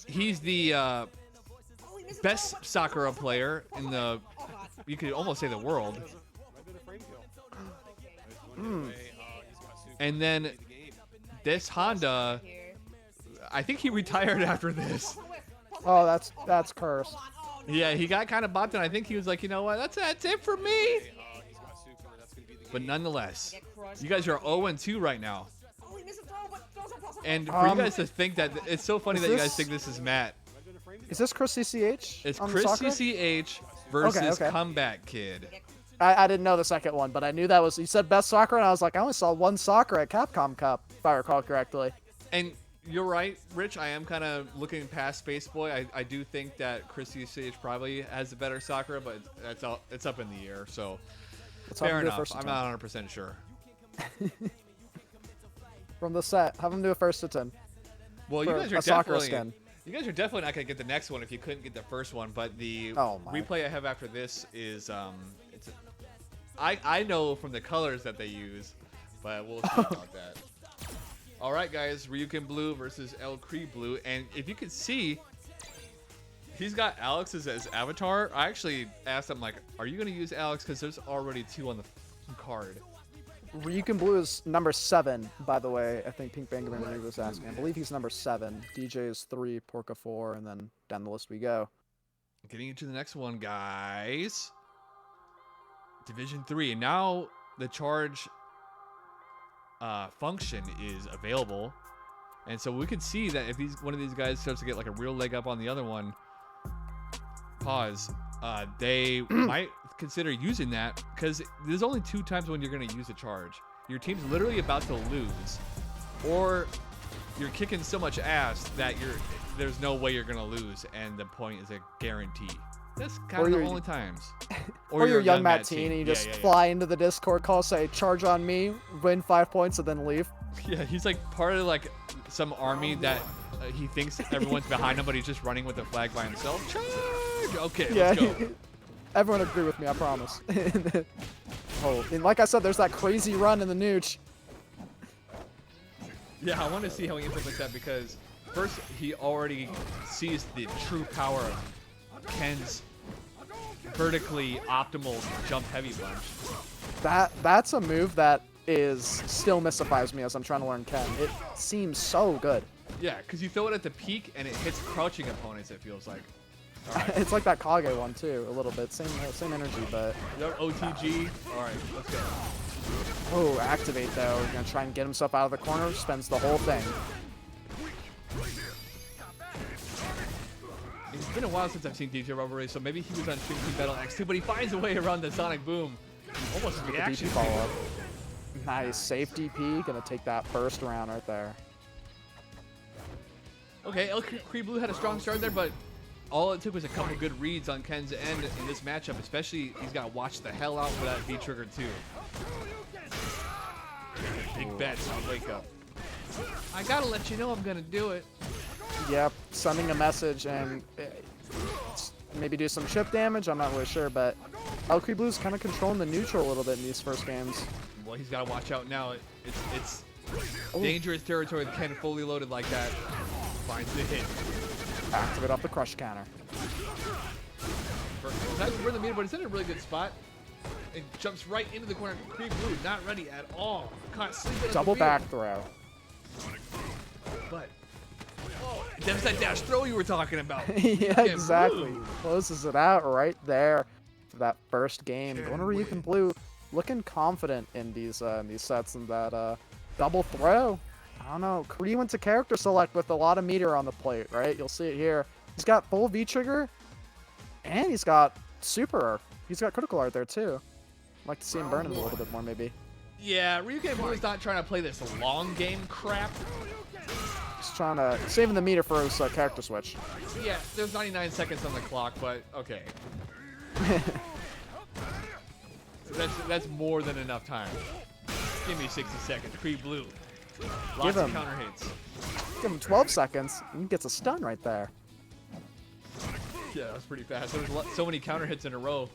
He's the best Sakura player in the, you could almost say the world. And then this Honda, I think he retired after this. Oh, that's cursed. Yeah, he got kind of bopped, and I think he was like, you know what, that's it for me. But nonetheless, you guys are 0-2 right now. And for you guys to think that, it's so funny that you guys think this is Matt. Is this Chris CCH? It's on Chris Sakura? CCH versus Okay. Comeback Kid. I didn't know the second one, but I knew that was, you said best Sakura, and I was like, I only saw one Sakura at Capcom Cup, if I recall correctly. And you're right, Rich. I am kind of looking past Space Boy. I do think that Chris CCH probably has the better Sakura, but it's up in the air. So fair enough. I'm not 100% sure. From the set, have him do a first to 10. Well, you For guys are a Sakura definitely skin. you guys are definitely not gonna get the next one if you couldn't get the first one. But the Oh, my. replay I have after this is I know from the colors that they use, but we'll see about that. All right, guys, Blue versus ElCreeBlue, and if you can see, He's got Alex as avatar. I actually asked him, like, are you going to use Alex? Because there's already 2 on the card. ElCreeBlue is number 7, by the way. I think Pink Benjamin was asking. I believe he's number 7. DJ is 3, Poarkah 4, and then down the list we go. Getting into the next one, guys. Division 3. And now the charge function is available. And so we can see that if one of these guys starts to get like a real leg up on the other one, they might consider using that, because there's only 2 times when you're going to use a charge. Your team's literally about to lose, or you're kicking so much ass that there's no way you're going to lose, and the point is a guarantee. That's kind of the only times. Or you're young Matt Teen and you just fly into the Discord call, say, charge on me, win 5 points, and then leave. Yeah, he's like part of like some army that he thinks everyone's behind him, but he's just running with a flag by himself. Charge! Okay, Yeah, let's go. Everyone agree with me, I promise. Oh, and like I said, there's that crazy run in the nooch. Yeah, I want to see how he implements that, because first he already sees the true power of Ken's vertically optimal jump heavy bunch. That's a move that still mystifies me as I'm trying to learn Ken. It seems so good. Yeah, because you throw it at the peak and it hits crouching opponents, it feels like. Right. It's like that Kage one too, a little bit. Same energy, but. OTG. All right, let's go. Oh, activate though. He's gonna try and get himself out of the corner. Spends the whole thing. It's been a while since I've seen DJRevelry, so maybe he was on Stream Team Battle X2, but he finds a way around the Sonic Boom. Almost With reaction. the DP follow up. Nice, safe DP. Gonna take that first round right there. Okay, ElCreeBlue had a strong start there, but all it took was a couple good reads on Ken's end in this matchup. Especially, he's got to watch the hell out for that V trigger too. Big bets on wake up. I gotta let you know I'm gonna do it. Yep, sending a message and maybe do some chip damage. I'm not really sure, but ElCreeBlue's kind of controlling the neutral a little bit in these first games. Well, he's got to watch out now. It's dangerous territory with Ken fully loaded like that. Finds the hit. Activate off the crush counter. That's for the meter, but it's in a really good spot. It jumps right into the corner. ElCreeBlue not ready at all. Caught sleeping. Double back throw. But there's that dash throw you were talking about. Yeah, exactly. Closes it out right there for that first game. Going to ElCreeBlue, looking confident in these sets, and that double throw. I don't know. Kree went to character select with a lot of meter on the plate, right? You'll see it here. He's got full V trigger, and he's got super. He's got critical art there too. I'd like to see him burn him a little bit more, maybe. Yeah, ElCreeBlue is not trying to play this long game crap. He's trying to saving the meter for his character switch. Yeah, there's 99 seconds on the clock, but okay. That's more than enough time. Give me 60 seconds. ElCreeBlue. Lots of counter hits. Give him 12 seconds, and he gets a stun right there. Yeah, that was pretty fast. There was so many counter hits in a row.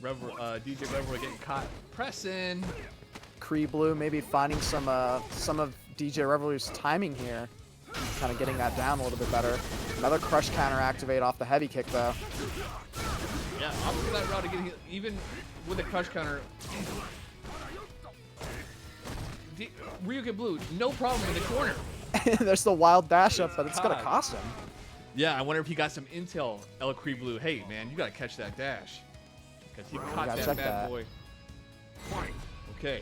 DJRevelry getting caught pressing. ElCreeBlue maybe finding some of DJRevelry's timing here. Kind of getting that down a little bit better. Another crush counter activate off the heavy kick though. Yeah, opposite that route to get even with a crush counter. ElCreeBlue, no problem in the corner. There's the wild dash up, but it's going to cost him. Yeah, I wonder if he got some intel, ElCreeBlue. Hey, man, you got to catch that dash. Because he caught that bad boy. Okay.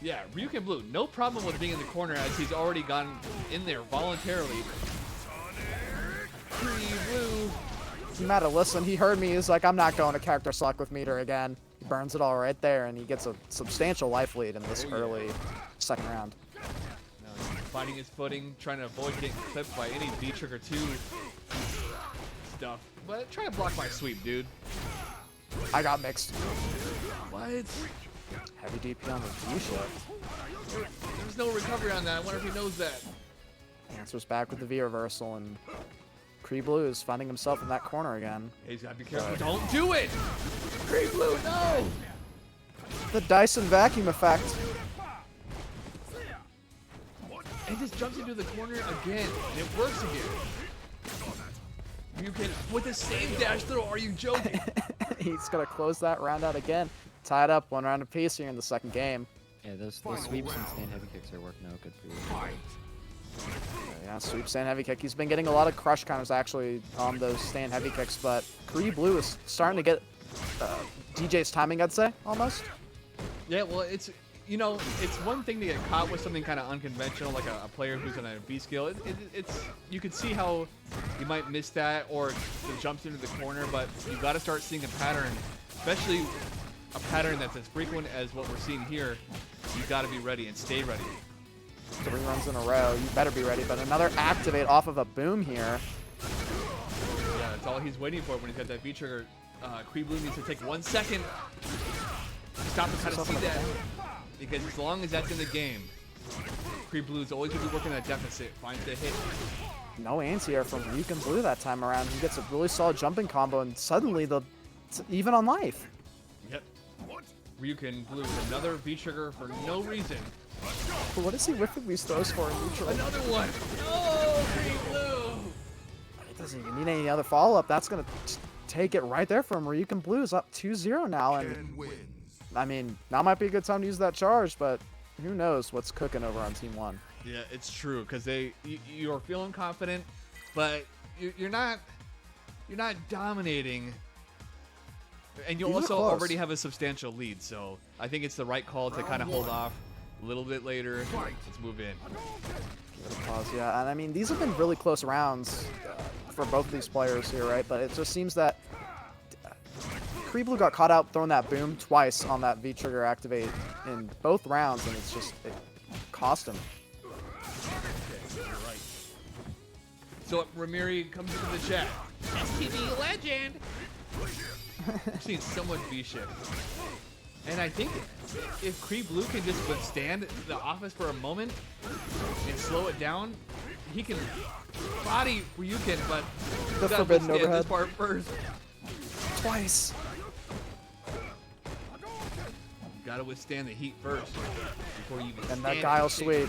Yeah, ElCreeBlue, no problem with being in the corner as he's already gone in there voluntarily. ElCreeBlue. He might have listened. He heard me. He's like, I'm not going to character select with meter again. He burns it all right there, and he gets a substantial life lead in this early second round. Now he's finding his footing, trying to avoid getting clipped by any V trigger 2 stuff. But try to block my sweep, dude. I got mixed. What? Heavy DP on the V shift. There's no recovery on that. I wonder if he knows that. Answers back with the V reversal, and ElCreeBlue is finding himself in that corner again. He's got to be careful. Don't do it! ElCreeBlue, no! The Dyson vacuum effect. It just jumps into the corner again, and it works again. Ryuken with the same dash throw. Are you joking? He's gonna close that round out again. Tied up 1 round apiece here in the second game. Yeah, those sweeps and stand heavy kicks are working out good for you. Yeah, sweep stand heavy kick. He's been getting a lot of crush counters actually on those stand heavy kicks, but ElCreeBlue is starting to get DJ's timing, I'd say, almost. Yeah, well, it's, you know, it's one thing to get caught with something kind of unconventional, like a player who's on a B skill. It's you can see how you might miss that or it jumps into the corner, but you got to start seeing a pattern, especially a pattern that's as frequent as what we're seeing here. You got to be ready and stay ready. 3 runs in a row. You better be ready. But another activate off of a boom here. Yeah, that's all he's waiting for when he's got that V trigger. ElCreeBlue needs to take 1 second. Stop and kind of see that. Because as long as that's in the game, ElCreeBlue is always going to be working that deficit. Finds the hit. No anti-air from ElCreeBlue that time around. He gets a really solid jumping combo, and suddenly it's even on life. Yep. ElCreeBlue with another V trigger for no reason. What is he whipping these throws for in neutral? Another one. No, ElCreeBlue. He doesn't even need any other follow-up. That's going to take it right there from ElCreeBlue is up 2-0 now. And I mean, now might be a good time to use that charge, but who knows what's cooking over on Team 1. Yeah, it's true, because you're feeling confident, but you're not dominating. And you These are also close. already have a substantial lead, so I think it's the right call to kind of hold off a little bit later. Let's move in. Give it a pause, yeah. And I mean, these have been really close rounds for both of these players here, right? But it just seems that ElCreeBlue got caught out throwing that boom twice on that V-trigger activate in both rounds, and it cost him. Okay, you're right. So Ramiri comes into the chat. STB legend. I'm seeing so much V-shift. And I think if ElCreeBlue can just withstand the office for a moment and slow it down, he can body Ryuken, but The gotta forbidden withstand overhead. this part first. Twice. Gotta withstand the heat first before you even And that stand Guile it. sweep.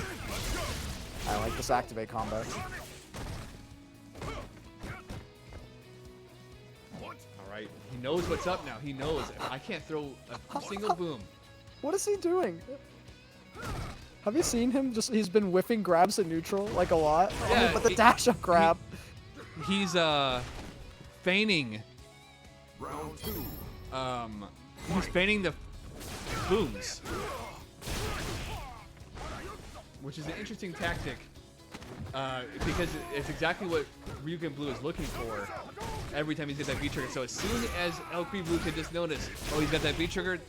I like this activate combo. All right, he knows what's up now. He knows I can't throw a single boom. What is he doing? Have you seen him? He's been whiffing grabs in neutral like a lot. Yeah, But the dash up grab. He's feigning. He's feigning the booms, which is an interesting tactic because it's exactly what ElCreeBlue is looking for every time he's got that V trigger. So as soon as ElCreeBlue can just notice, oh, he's got that V trigger.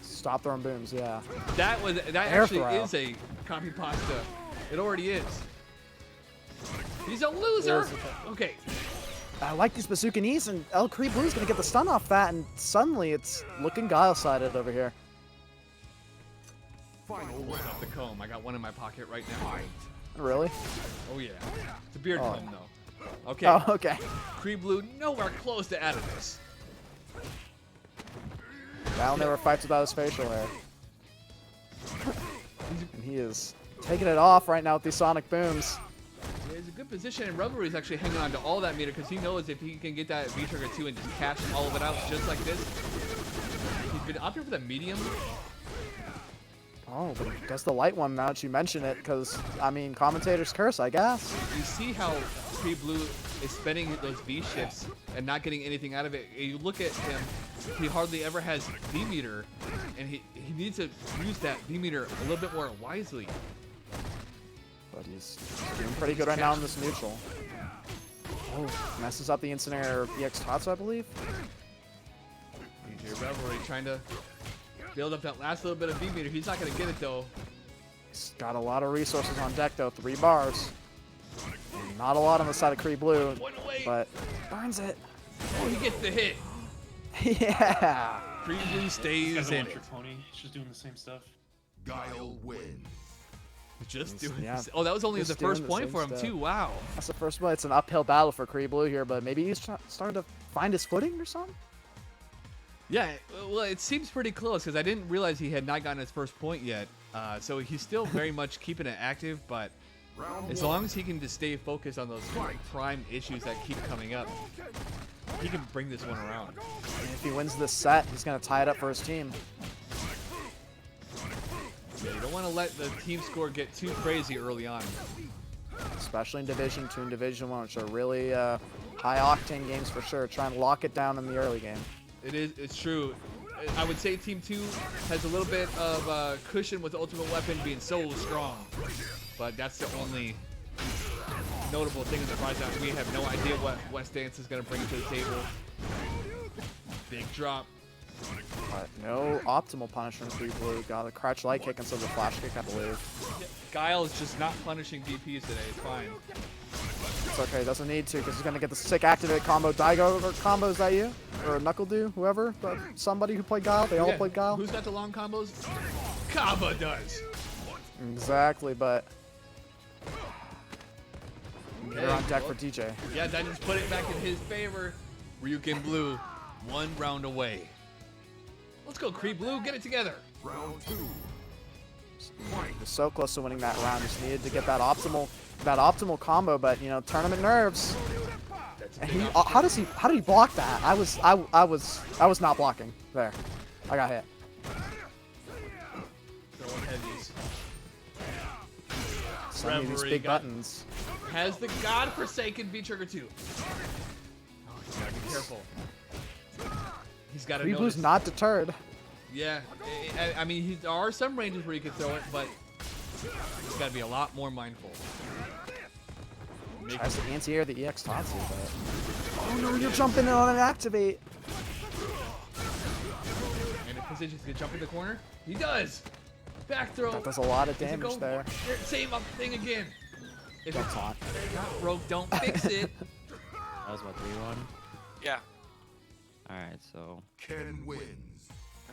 Stop throwing booms, yeah. That Air actually throw. is a copy pasta. It already is. He's a loser. Okay. I like these bazooka knees, and ElCreeBlue is going to get the stun off that, and suddenly it's looking Guile-sided over here. Pulls off the comb. I got one in my pocket right now. Really? Oh yeah. It's a beard Oh. comb though. Okay. Oh, okay. ElCreeBlue nowhere close to out of this. Guile never fights without his facial hair. And he is taking it off right now with these sonic booms. Yeah, he's a good position, and Revelry is actually hanging on to all that meter because he knows if he can get that V trigger too and just cash all of it out just like this. He's been opting for the medium. Oh, but he gets the light one now that you mention it, because, I mean, commentators curse, I guess. You see how ElCreeBlue is spending those V shifts and not getting anything out of it. You look at him, he hardly ever has V meter, and he needs to use that V meter a little bit more wisely. But he's doing pretty good right now in this neutral. Oh, messes up the instant air EX Tatsu, I believe. DJRevelry trying to build up that last little bit of V meter. He's not going to get it though. He's got a lot of resources on deck though, 3 bars. Not a lot on the side of ElCreeBlue, One away. but burns it. Oh, he gets the hit. Yeah. ElCreeBlue stays in it. Pony. He's just doing the same stuff. Guile wins. Just doing Yeah. this. Oh, that was only Just the first doing the point same for him stuff. too. Wow. That's the first one. It's an uphill battle for ElCreeBlue here, but maybe he's starting to find his footing or something? Yeah, well, it seems pretty close because I didn't realize he had not gotten his first point yet. So he's still very much keeping it active, but As long as he can just stay focused on those prime issues that keep coming up, he can bring this one around. And if he wins this set, he's going to tie it up for his team. Yeah, you don't want to let the team score get too crazy early on. Especially in Division 2 and Division 1, which are really high-octane games for sure. Try and lock it down in the early game. It's true. I would say Team 2 has a little bit of cushion with the Ultimate-WPN being so strong. But that's the only notable thing in the prize round. We have no idea what Wessdance is going to bring to the table. Big drop. But no optimal punish from ElCreeBlue. Got a crouch light kick instead of a flash kick, I believe. Guile is just not punishing DPs today. It's fine. It's okay. Doesn't need to because he's going to get the sick activate combo. Daigo or combo, is that you? Or Knuckle Do, whoever. But somebody who played Guile. They all played Guile. Who's got the long combos? Kaba does. Exactly, but they're on deck for DJ. Yeah, that just put it back in his favor. ElCreeBlue, 1 round away. Let's go, ElCreeBlue, get it together. Round 2. He was so close to winning that round. Just needed to get that optimal combo, but you know, tournament nerves. And he, how did he block that? I was not blocking there. I got hit. Throwing heavies. Some of these big buttons. Has the godforsaken V-Trigger 2. Oh, he's gotta be careful. He's gotta notice. ElCreeBlue's not deterred. Yeah, I mean, there are some ranges where you can throw it, but he's gotta be a lot more mindful. Tries to anti-air the EX Tatsu, but oh no, you're jumping in on an activate. And in position to jump in the corner, he does. Back throw. That does a lot of damage there. Same up thing again. If Don't it's taunt. not broke, don't fix it. That was what, 3-1? Yeah. Alright, so Ken wins.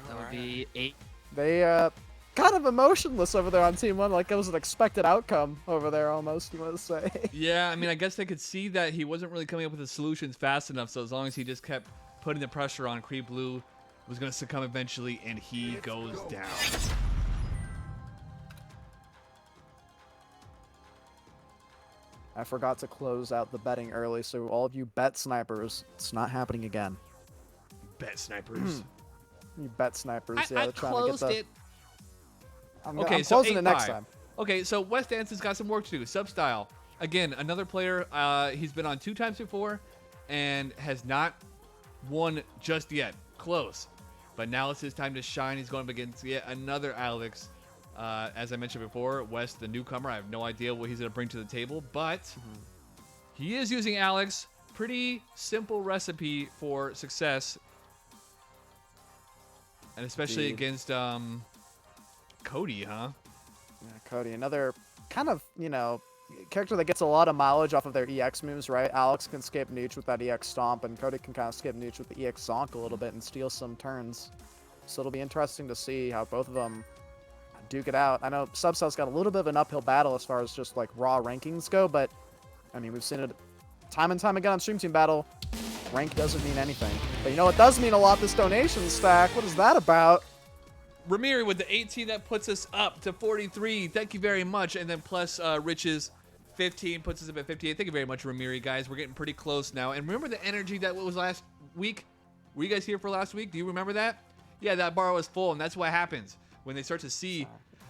that would be 8. They kind of emotionless over there on Team 1, like it was an expected outcome over there almost, you want to say. Yeah, I mean, I guess they could see that he wasn't really coming up with the solutions fast enough, so as long as he just kept putting the pressure on, ElCreeBlue was going to succumb eventually, and he goes down. I forgot to close out the betting early, so all of you bet snipers, it's not happening again. Bet snipers. You bet snipers, yeah, I they're trying closed to get the... it. I'm Okay, so closing it next 8-5. time. Okay, so Wessdance has got some work to do. Substyle. Again, another player, he's been on 2 times before and has not won just yet. Close. But now it's his time to shine. He's going up against yet another Alex. As I mentioned before, West, the newcomer, I have no idea what he's going to bring to the table, but he is using Alex. Pretty simple recipe for success. And especially against Cody, huh? Yeah, Cody, another kind of, you know, character that gets a lot of mileage off of their EX moves, right? Alex can skip Nooch with that EX Stomp, and Cody can kind of skip Nooch with the EX Zonk a little bit and steal some turns. So it'll be interesting to see how both of them duke it out. I know Substyle's got a little bit of an uphill battle as far as just like raw rankings go, but I mean, we've seen it time and time again on Stream Team Battle. Rank doesn't mean anything. But you know what does mean a lot? This donation stack. What is that about? Ramiri with the 18 that puts us up to 43. Thank you very much. And then plus Rich's 15 puts us up at 58. Thank you very much, Ramiri, guys. We're getting pretty close now. And remember the energy that was last week? Were you guys here for last week? Do you remember that? Yeah, that bar was full, and that's what happens when they start to see,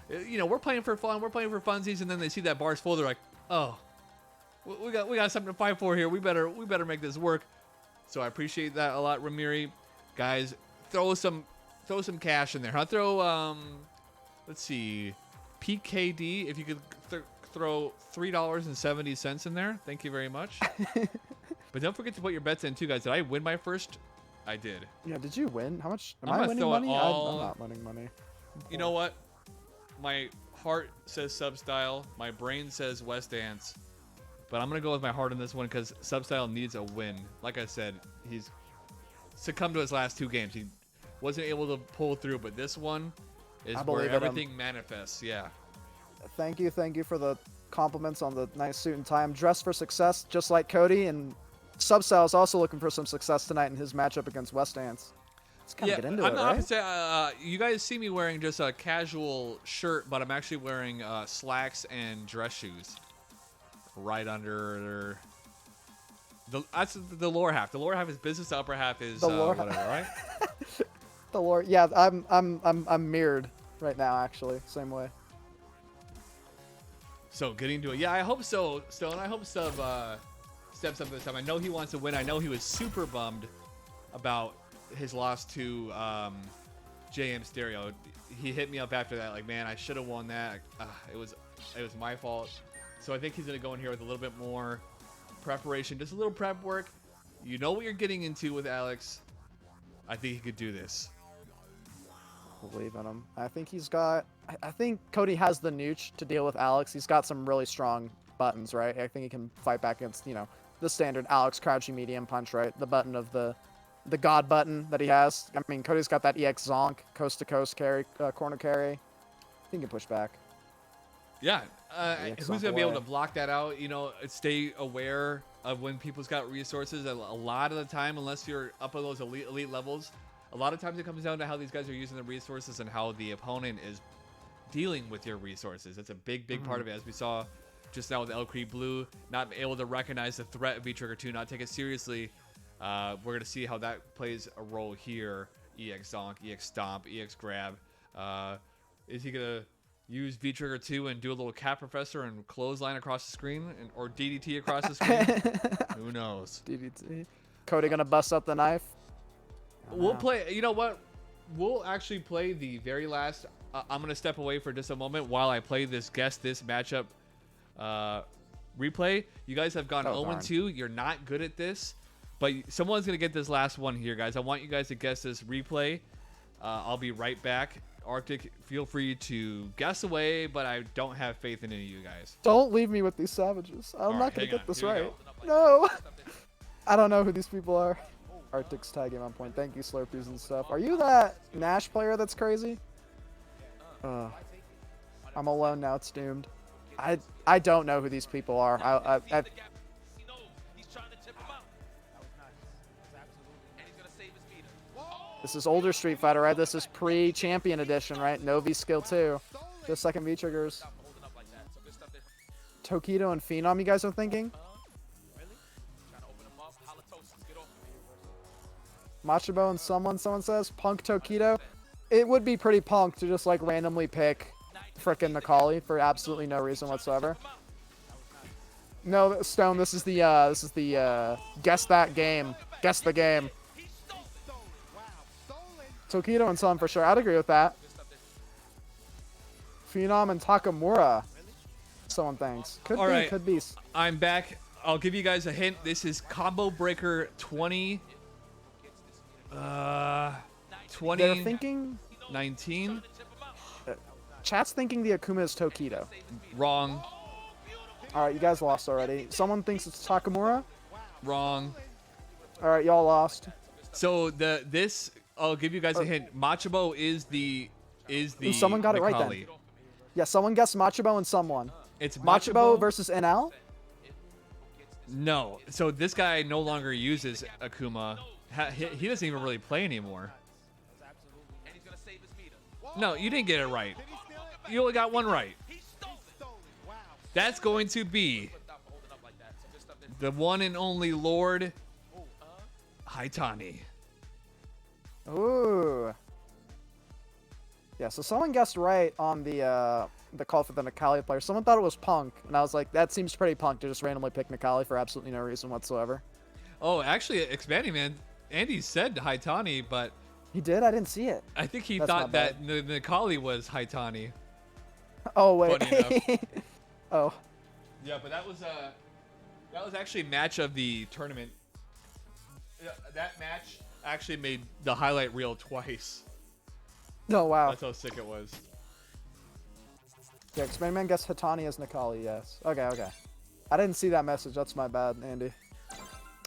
you know, we're playing for fun, we're playing for funsies, and then they see that bar's full. They're like, oh, we got something to fight for here. We better make this work. So I appreciate that a lot, Ramiri. Guys, throw some cash in there. Huh? Throw let's see, PKD. If you could throw $3.70 in there, thank you very much. But don't forget to put your bets in too, guys. Did I win my first? I did. Yeah, did you win? How much? Am I'm I gonna winning throw it money? all- I'm not winning money. You know what? My heart says Substyle. My brain says Wessdance. But I'm going to go with my heart on this one because Substyle needs a win. Like I said, he's succumbed to his last 2 games. He wasn't able to pull through, but this one is where everything manifests. Yeah. Thank you for the compliments on the nice suit and tie. I'm dressed for success, just like Cody, and Substyle is also looking for some success tonight in his matchup against Wessdance. Let's kind of get into I'm it, not right? gonna say, you guys see me wearing just a casual shirt, but I'm actually wearing slacks and dress shoes. right under that's the lower half. The lower half is business. The upper half is The lower whatever, right? The Lord, yeah, I'm mirrored right now, actually, same way. So getting to it, yeah, I hope so, Stone. I hope Sub steps up this time. I know he wants to win. I know he was super bummed about his loss to JM Stereo. He hit me up after that, like, man, I should have won that. It was my fault. So I think he's gonna go in here with a little bit more preparation, just a little prep work. You know what you're getting into with Alex. I think he could do this. Believe in him. I think he's got. I think Cody has the nooch to deal with Alex. He's got some really strong buttons, right? I think he can fight back against, you know, the standard Alex crouching medium punch, right? The button of the God button that he has. I mean, Cody's got that EX zonk, coast to coast carry, corner carry. He can push back. Yeah. Who's gonna be able to away. block that out? You know, stay aware of when people's got resources. A lot of the time, unless you're up at those elite levels, a lot of times it comes down to how these guys are using the resources and how the opponent is dealing with your resources. That's a big part of it, as we saw just now with ElCreeBlue, not able to recognize the threat of V-Trigger 2, not take it seriously. We're going to see how that plays a role here. EX Zonk, EX Stomp, EX Grab. Is he going to use V-Trigger 2 and do a little Cat Professor and clothesline across the screen, or DDT across the screen? Who knows? DDT. Cody gonna bust up the knife. We'll play, you know what? We'll actually play the very last. I'm going to step away for just a moment while I play this matchup replay. You guys have gone 0-2. You're not good at this, but someone's going to get this last one here, guys. I want you guys to guess this replay. I'll be right back. Arctic, feel free to guess away, but I don't have faith in any of you guys. Don't leave me with these savages. I'm All not right, gonna hang get on. this Here we right. No. I don't know who these people are. Arctic's tagging on point. Thank you, Slurpees and stuff. Are you that Nash player that's crazy? I'm alone now. It's doomed. I don't know who these people are. This is older Street Fighter, right? This is pre-Champion Edition, right? No V skill 2. Just second V triggers. Tokido and Phenom, you guys are thinking? Machibo and someone says Punk Tokido. It would be pretty punk to just like randomly pick frickin' Nikali for absolutely no reason whatsoever. No, Stone, this is the guess that game. Guess the game. Tokido and Son for sure. I'd agree with that. Phenom and Takamura. Someone thinks. Could All be, right. could be. I'm back. I'll give you guys a hint. This is Combo Breaker 20. They're thinking. 19. Chat's thinking the Akuma is Tokido. Wrong. All right, you guys lost already. Someone thinks it's Takamura. Wrong. All right, y'all lost. So this I'll give you guys a hint. Machibo is the Someone got it right then. Nikali. Yeah, someone guessed Machibo and someone. It's Machibo versus NL. No. So this guy no longer uses Akuma. He doesn't even really play anymore. No, you didn't get it right. You only got one right. That's going to be the one and only Lord Haitani. Ooh. Yeah, so someone guessed right on the call for the Nikali player. Someone thought it was Punk, and I was like, that seems pretty punk to just randomly pick Nikali for absolutely no reason whatsoever. Oh, actually, expanding man, Andy said Haitani, but he did. I didn't see it. I think he That's thought my that Nikali was Haitani. Oh wait. Funny enough. Oh. Yeah, but that was actually match of the tournament. That match actually made the highlight reel twice. Oh wow. That's how sick it was. Yeah, Expandman guessed Hitani as Nikali. Yes. Okay. I didn't see that message. That's my bad, Andy.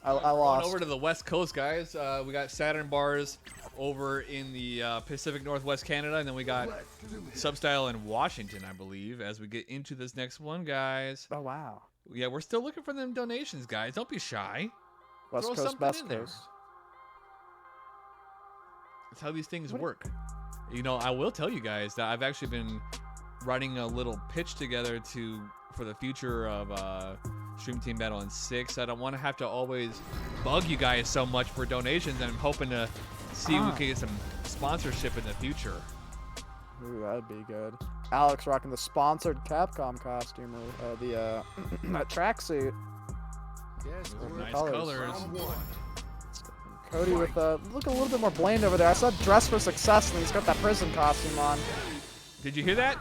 I lost. Going over to the West Coast, guys. We got Saturn Bars over in the Pacific Northwest Canada, and then we got Substyle in Washington, I believe, as we get into this next one, guys. Oh, wow. Yeah, we're still looking for them donations, guys. Don't be shy. West Throw Coast, something West in there. Coast. That's how these things work. You know, I will tell you guys that I've actually been writing a little pitch together for the future of Stream Team Battle in 6. I don't want to have to always bug you guys so much for donations. I'm hoping to see if we can get some sponsorship in the future. Ooh, that'd be good. Alex rocking the sponsored Capcom costume, or the that tracksuit. Yes, nice colors. colors. Cody with look a little bit more bland over there. I saw Dress for Success, and he's got that prison costume on. Did you hear that?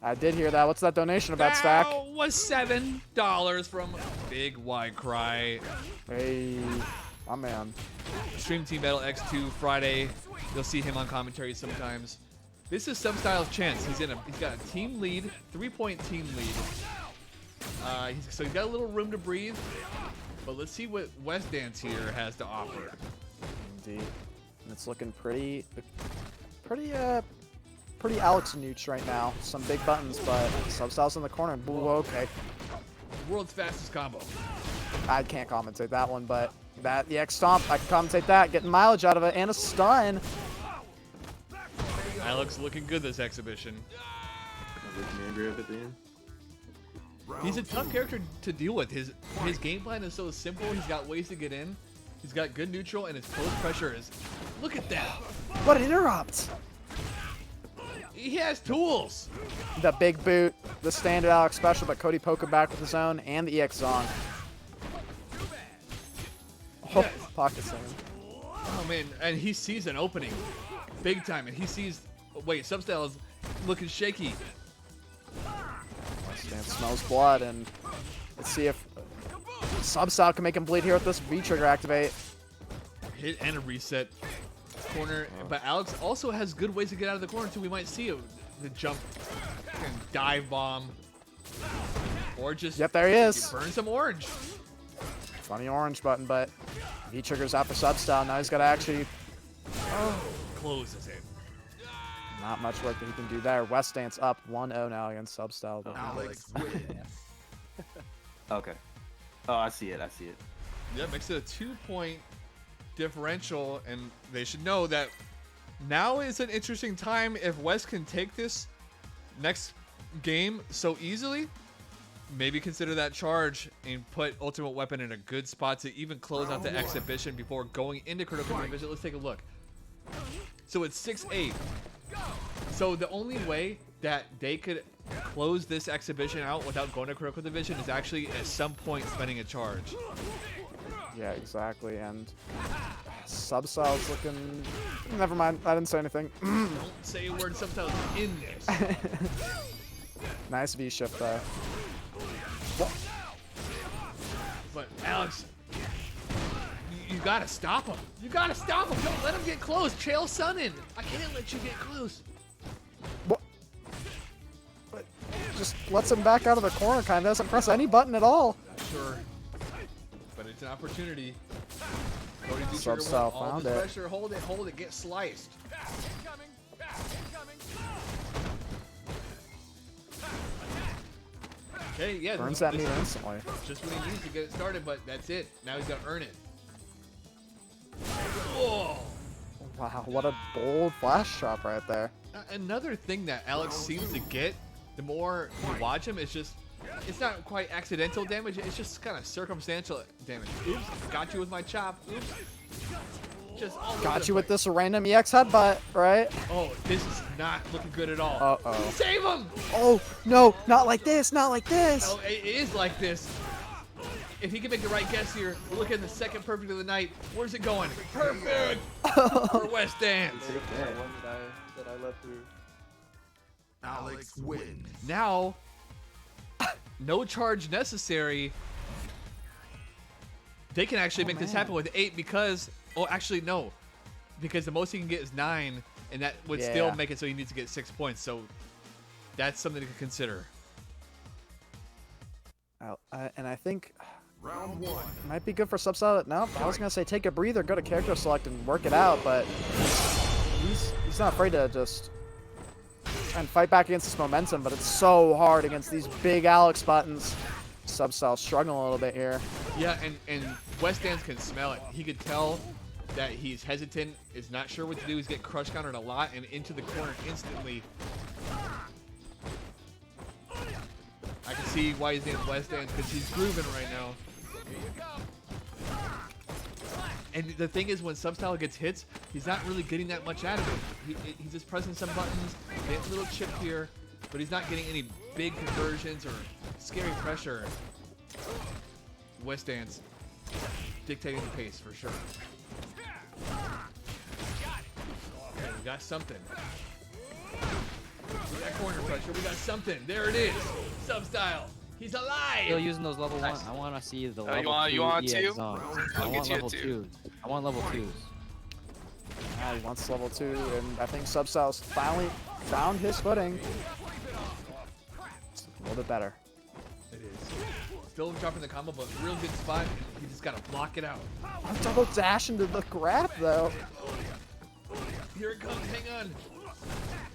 I did hear that. What's that donation about, Stack? That was $7 from Big White Cry. Hey, my man. Stream Team Battle X2 Friday. You'll see him on commentary sometimes. This is Substyle's chance. He's got a team lead, 3-point team lead. So he's got a little room to breathe. But let's see what Wessdance here has to offer. Indeed. And it's looking pretty Alex Nooch right now. Some big buttons, but Substyle's in the corner. Ooh, okay. World's fastest combo. I can't commentate that one, but that the X Stomp, I can commentate that. Getting mileage out of it, and a stun. Alex looking good this exhibition. At the end. He's a tough character to deal with. His game plan is so simple. He's got ways to get in. He's got good neutral, and his post pressure is. Look at that. What an interrupt! He has tools. The big boot, the standard Alex special, but Cody Poarkah back with his own, and the EX Zong. Oh, pocket slam. Oh man, and he sees an opening, big time, and he sees. Wait, Substyle is looking shaky. Wessdance smells blood, and let's see if Substyle can make him bleed here with this V trigger activate. Hit and a reset corner, but Alex also has good ways to get out of the corner too. We might see the jump and dive bomb, or just Yep, there he is. burn some orange. Funny orange button, but V triggers out for Substyle. Now he's got to actually. Closes it. Not much work that he can do there. Wessdance up 1-0 now against Substyle. Alex wins. Okay. Oh, I see it. Yeah, makes it a 2-point differential, and they should know that now is an interesting time. If Wes can take this next game so easily, maybe consider that charge and put Ultimate Weapon in a good spot to even close out the exhibition before going into critical division. Let's take a look. So it's 6-8. So the only way that they could close this exhibition out without going to critical division is actually at some point spending a charge. Yeah, exactly. And Substyle's looking. Never mind. I didn't say anything. Don't say a word. Subtitles in this. Nice V shift there. But Alex, you gotta stop him. You gotta stop him. Don't let him get close. Trail Sunnin. I can't let you get close. What? Just lets him back out of the corner. Kind of doesn't press any button at all. Sure. But it's an opportunity. Substyle found it. Pressure. Hold it. Get sliced. Okay, yeah. Burns that meter instantly. Just what he needs to get it started, but that's it. Now he's got to earn it. Whoa. Wow, what a bold flash shot right there. Another thing that Alex seems to get, the more you watch him, it's not quite accidental damage, it's just kind of circumstantial damage. Oops, got you with my chop. Oops. Just all over Got the you with place. this random EX headbutt, right? Oh, this is not looking good at all. Uh-oh. Save him! Oh, no, not like this, not like this. No, it is like this. If he can make the right guess here, we're looking at the second perfect of the night. Where's it going? Perfect! For Wessdance. That one that I left through. Alex wins. Now, no charge necessary. They can actually make this happen with 8 because, oh, actually no, because the most he can get is 9, and that would still make it so he needs to get 6 points. So that's something to consider. And I think Round 1. it might be good for Substyle. No, I was gonna say take a breather, go to character select and work it out, but he's not afraid to just try and fight back against this momentum. But it's so hard against these big Alex buttons. Substyle struggling a little bit here. Yeah, and Wessdance can smell it. He could tell that he's hesitant, is not sure what to do. He's getting crush countered a lot and into the corner instantly. I can see why he's named Wessdance, because he's grooving right now. And the thing is, when Substylee gets hits, he's not really getting that much out of it. He's just pressing some buttons, getting a little chip here, but he's not getting any big conversions or scary pressure. Wessdance dictating the pace for sure. Okay, we got something. We got corner pressure. We got something. There it is. Substylee. He's alive. Still using those level 1. I want to see the level 2 you want EX two? zones. I I'll want get you a level two. 2s. I want level 2s. He wants level 2, and I think Substyle's finally found his footing. It's a little bit better. It is. Still dropping the combo, but real good spot. You just gotta block it out. Double dash into the grab, though. Here it comes. Hang on.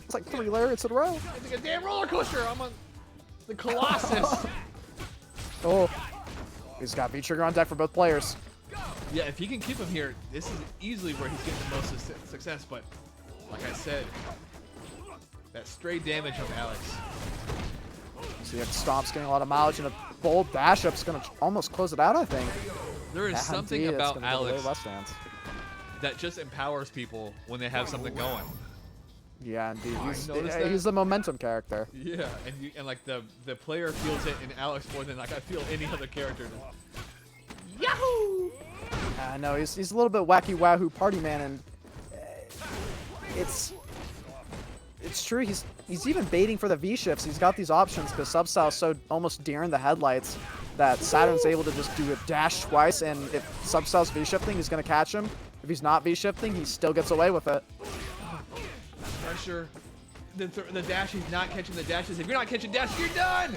It's like 3 lariats in a row. It's like a damn roller coaster. I'm on the Colossus. Oh, he's got V-Trigger on deck for both players. Yeah, if he can keep him here, this is easily where he's getting the most success. But like I said, that stray damage from Alex. So you have Stomp's getting a lot of mileage, and a bold dash up's going to almost close it out, I think. There is something about Alex Wessdance. that just empowers people when they have something going. Yeah, indeed. noticed that? He's the momentum character. Yeah, and like the player feels it in Alex more than like I feel any other character. Yahoo! I know he's a little bit wacky wahoo party man, and it's true. He's even baiting for the V shifts. He's got these options because Substyle's so almost deer in the headlights that Saturn's able to just do a dash twice, and if Substyle's V shifting, he's gonna catch him. If he's not V shifting, he still gets away with it. Pressure. The dash, he's not catching the dashes. If you're not catching dash, you're done.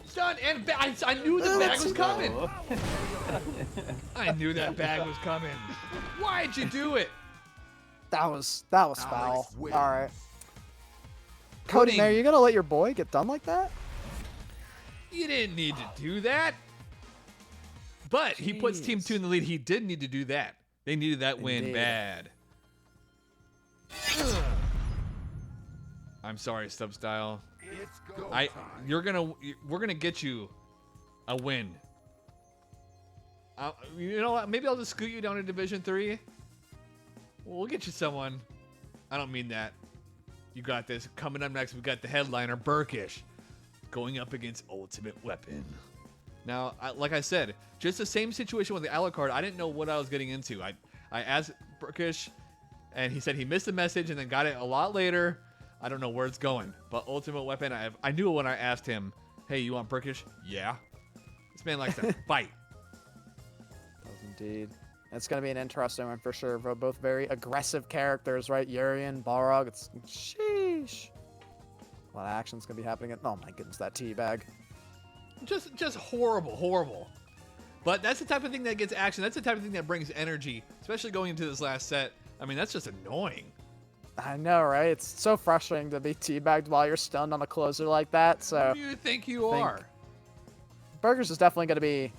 It's done. And I knew the bag was coming. I knew that bag was coming. Why'd you do it? That was foul. wins. All right. Cody, are you gonna let your boy get done like that? You didn't need to do that. But he puts Team 2 in the lead. He did need to do that. They needed that win Indeed. bad. I'm sorry, Substylee. It's go We're gonna get you a win. You know what? Maybe I'll just scoot you down to Division 3. We'll get you someone. I don't mean that. You got this. Coming up next, we got the headliner, Burkish, going up against Ultimate-WPN. Now, like I said, just the same situation with the Alucard. I didn't know what I was getting into. I asked Burkish, and he said he missed the message and then got it a lot later. I don't know where it's going. But Ultimate-WPN, I knew when I asked him, hey, you want Burkish? Yeah. This man likes to fight. Does indeed. It's going to be an interesting one for sure. We're both very aggressive characters, right? Urian, Balrog. It's sheesh. A lot of action's going to be happening. Oh my goodness, that teabag. Just horrible. But that's the type of thing that gets action. That's the type of thing that brings energy, especially going into this last set. I mean, that's just annoying. I know, right? It's so frustrating to be teabagged while you're stunned on a closer like that. So Who do you think you are? Burgers is definitely going to be.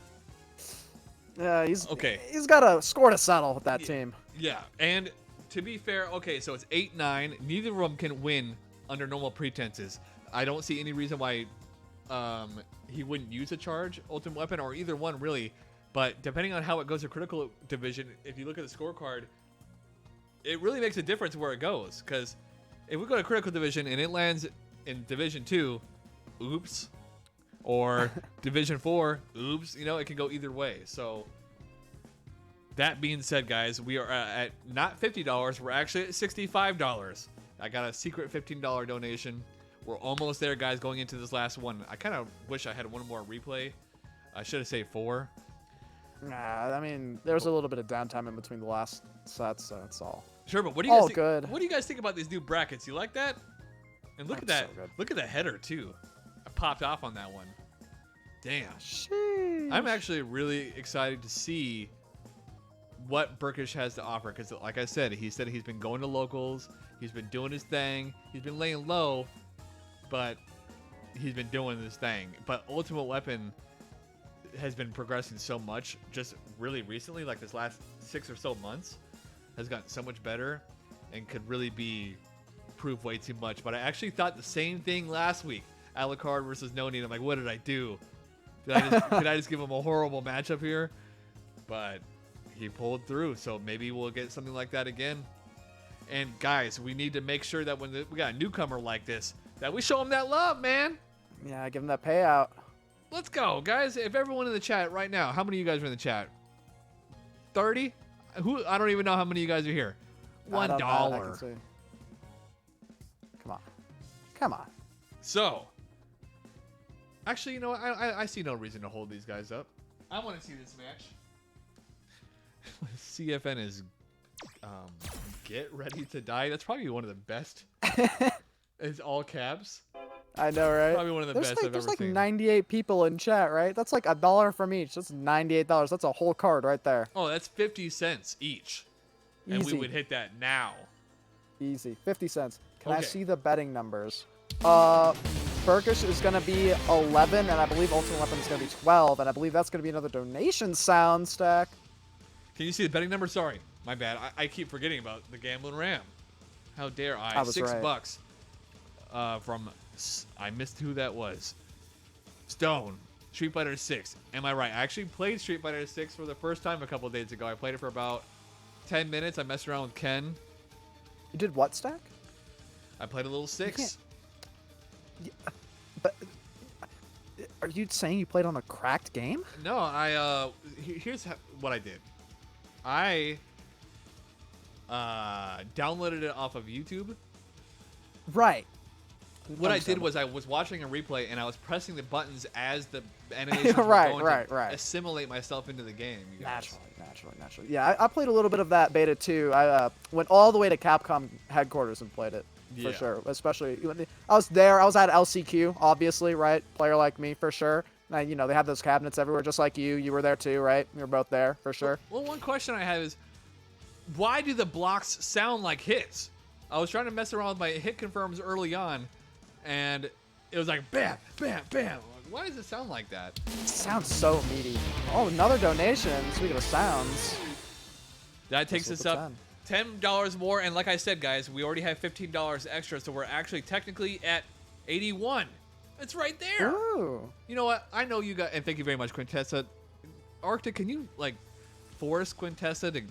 Okay. He's got a score to settle with that team. Yeah, and to be fair, okay, so it's 8-9. Neither of them can win under normal pretenses. I don't see any reason why he wouldn't use a charge, Ultimate-WPN, or either one really. But depending on how it goes to critical division, if you look at the scorecard, it really makes a difference where it goes. Because if we go to critical division and it lands in Division 2, oops. Or Division 4, oops. You know, it can go either way. So that being said, guys, we are at not $50. We're actually at $65. I got a secret $15 donation. We're almost there, guys, going into this last one. I kind of wish I had one more replay. I should have saved 4. Nah, I mean, there was a little bit of downtime in between the last sets, so that's all. Sure, but what do you guys All think? good. What do you guys think about these new brackets? You like that? And look at That's that. so good. Look at the header too. I popped off on that one. Damn. Sheesh. I'm actually really excited to see what Burkish has to offer because, like I said he's been going to locals. He's been doing his thing. He's been laying low, but he's been doing this thing. But Ultimate-WPN has been progressing so much just really recently, like this last 6 or so months, has gotten so much better and could really be prove way too much. But I actually thought the same thing last week. Alucard versus Noni, and I'm like, what did I do? Did I just give him a horrible matchup here? But he pulled through, so maybe we'll get something like that again. And guys, we need to make sure that when we got a newcomer like this, that we show him that love, man. Yeah, give him that payout. Let's go, guys. If everyone in the chat right now, how many of you guys are in the chat? 30? I don't even know how many of you guys are here. $1. Come on. Come on. So, actually, you know what? I see no reason to hold these guys up. I want to see this match. CFN is get ready to die. That's probably one of the best. It's all caps. I know, right? Probably one of the best I've ever There's like seen. 98 people in chat, right? That's like $1 from each. That's $98. That's a whole card right there. Oh, that's 50 cents each. And we Easy. would hit that now. Easy. 50 cents. Can I Okay. see the betting numbers? Burkish is going to be 11, and I believe Ultimate Weapon is going to be 12, and I believe that's going to be another donation sound stack. Can you see the betting number? Sorry, my bad. I keep forgetting about the Gambling Ram. How dare I? I was right. $6 from, I missed who that was. Stone. Street Fighter 6. Am I right? I actually played Street Fighter 6 for the first time a couple days ago. I played it for about 10 minutes. I messed around with Ken. You did what stack? I played a little 6. But are you saying you played on a cracked game? No, here's what I did. I downloaded it off of YouTube. Right. What I did was I was watching a replay and I was pressing the buttons as the animations Right, were going to right. assimilate myself into the game. You guys. Naturally. Yeah, I played a little bit of that beta too. I went all the way to Capcom headquarters and played it for sure. Especially when I was there. I was at LCQ, obviously, right? Player like me for sure. And, they have those cabinets everywhere, just like you. You were there too, right? We were both there for sure. Well, one question I have is, why do the blocks sound like hits? I was trying to mess around with my hit confirms early on, and it was like bam, bam, bam. Why does it sound like that? It sounds so meaty. Oh, another donation. Speaking of sounds. That takes us up $10 more, and like I said, guys, we already have $15 extra, so we're actually technically at 81. It's right there. Ooh. You know what? I know you got, and thank you very much, Quintessa. Arctic, can you force Quintessa to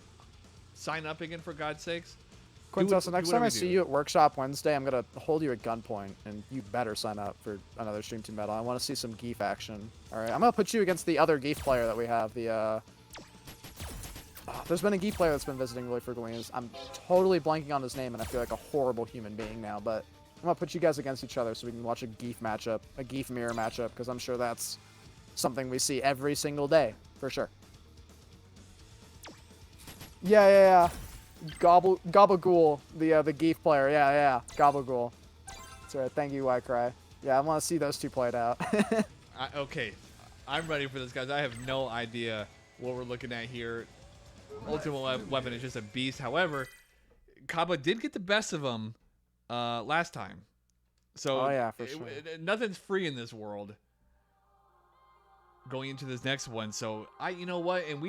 sign up again for God's sakes? Quintessa, next time I see you at Workshop Wednesday, I'm gonna hold you at gunpoint, and you better sign up for another Stream Team battle. I want to see some Geef action. All right, I'm gonna put you against the other Geef player that we have. There's been a Geef player that's been visiting really frequently. I'm totally blanking on his name, and I feel like a horrible human being now. But I'm gonna put you guys against each other so we can watch a Geef matchup, a Geef mirror matchup, because I'm sure that's something we see every single day for sure. Yeah. Gabagool, the Geef player. Yeah. Gabagool. That's right. Thank you, Whitecry. Yeah, I want to see those two played out. Okay, I'm ready for this, guys. I have no idea what we're looking at here. Ultimate Weapon is just a beast. However, Kaba did get the best of him last time. So oh yeah, for sure. Nothing's free in this world. Going into this next one, so you know what, and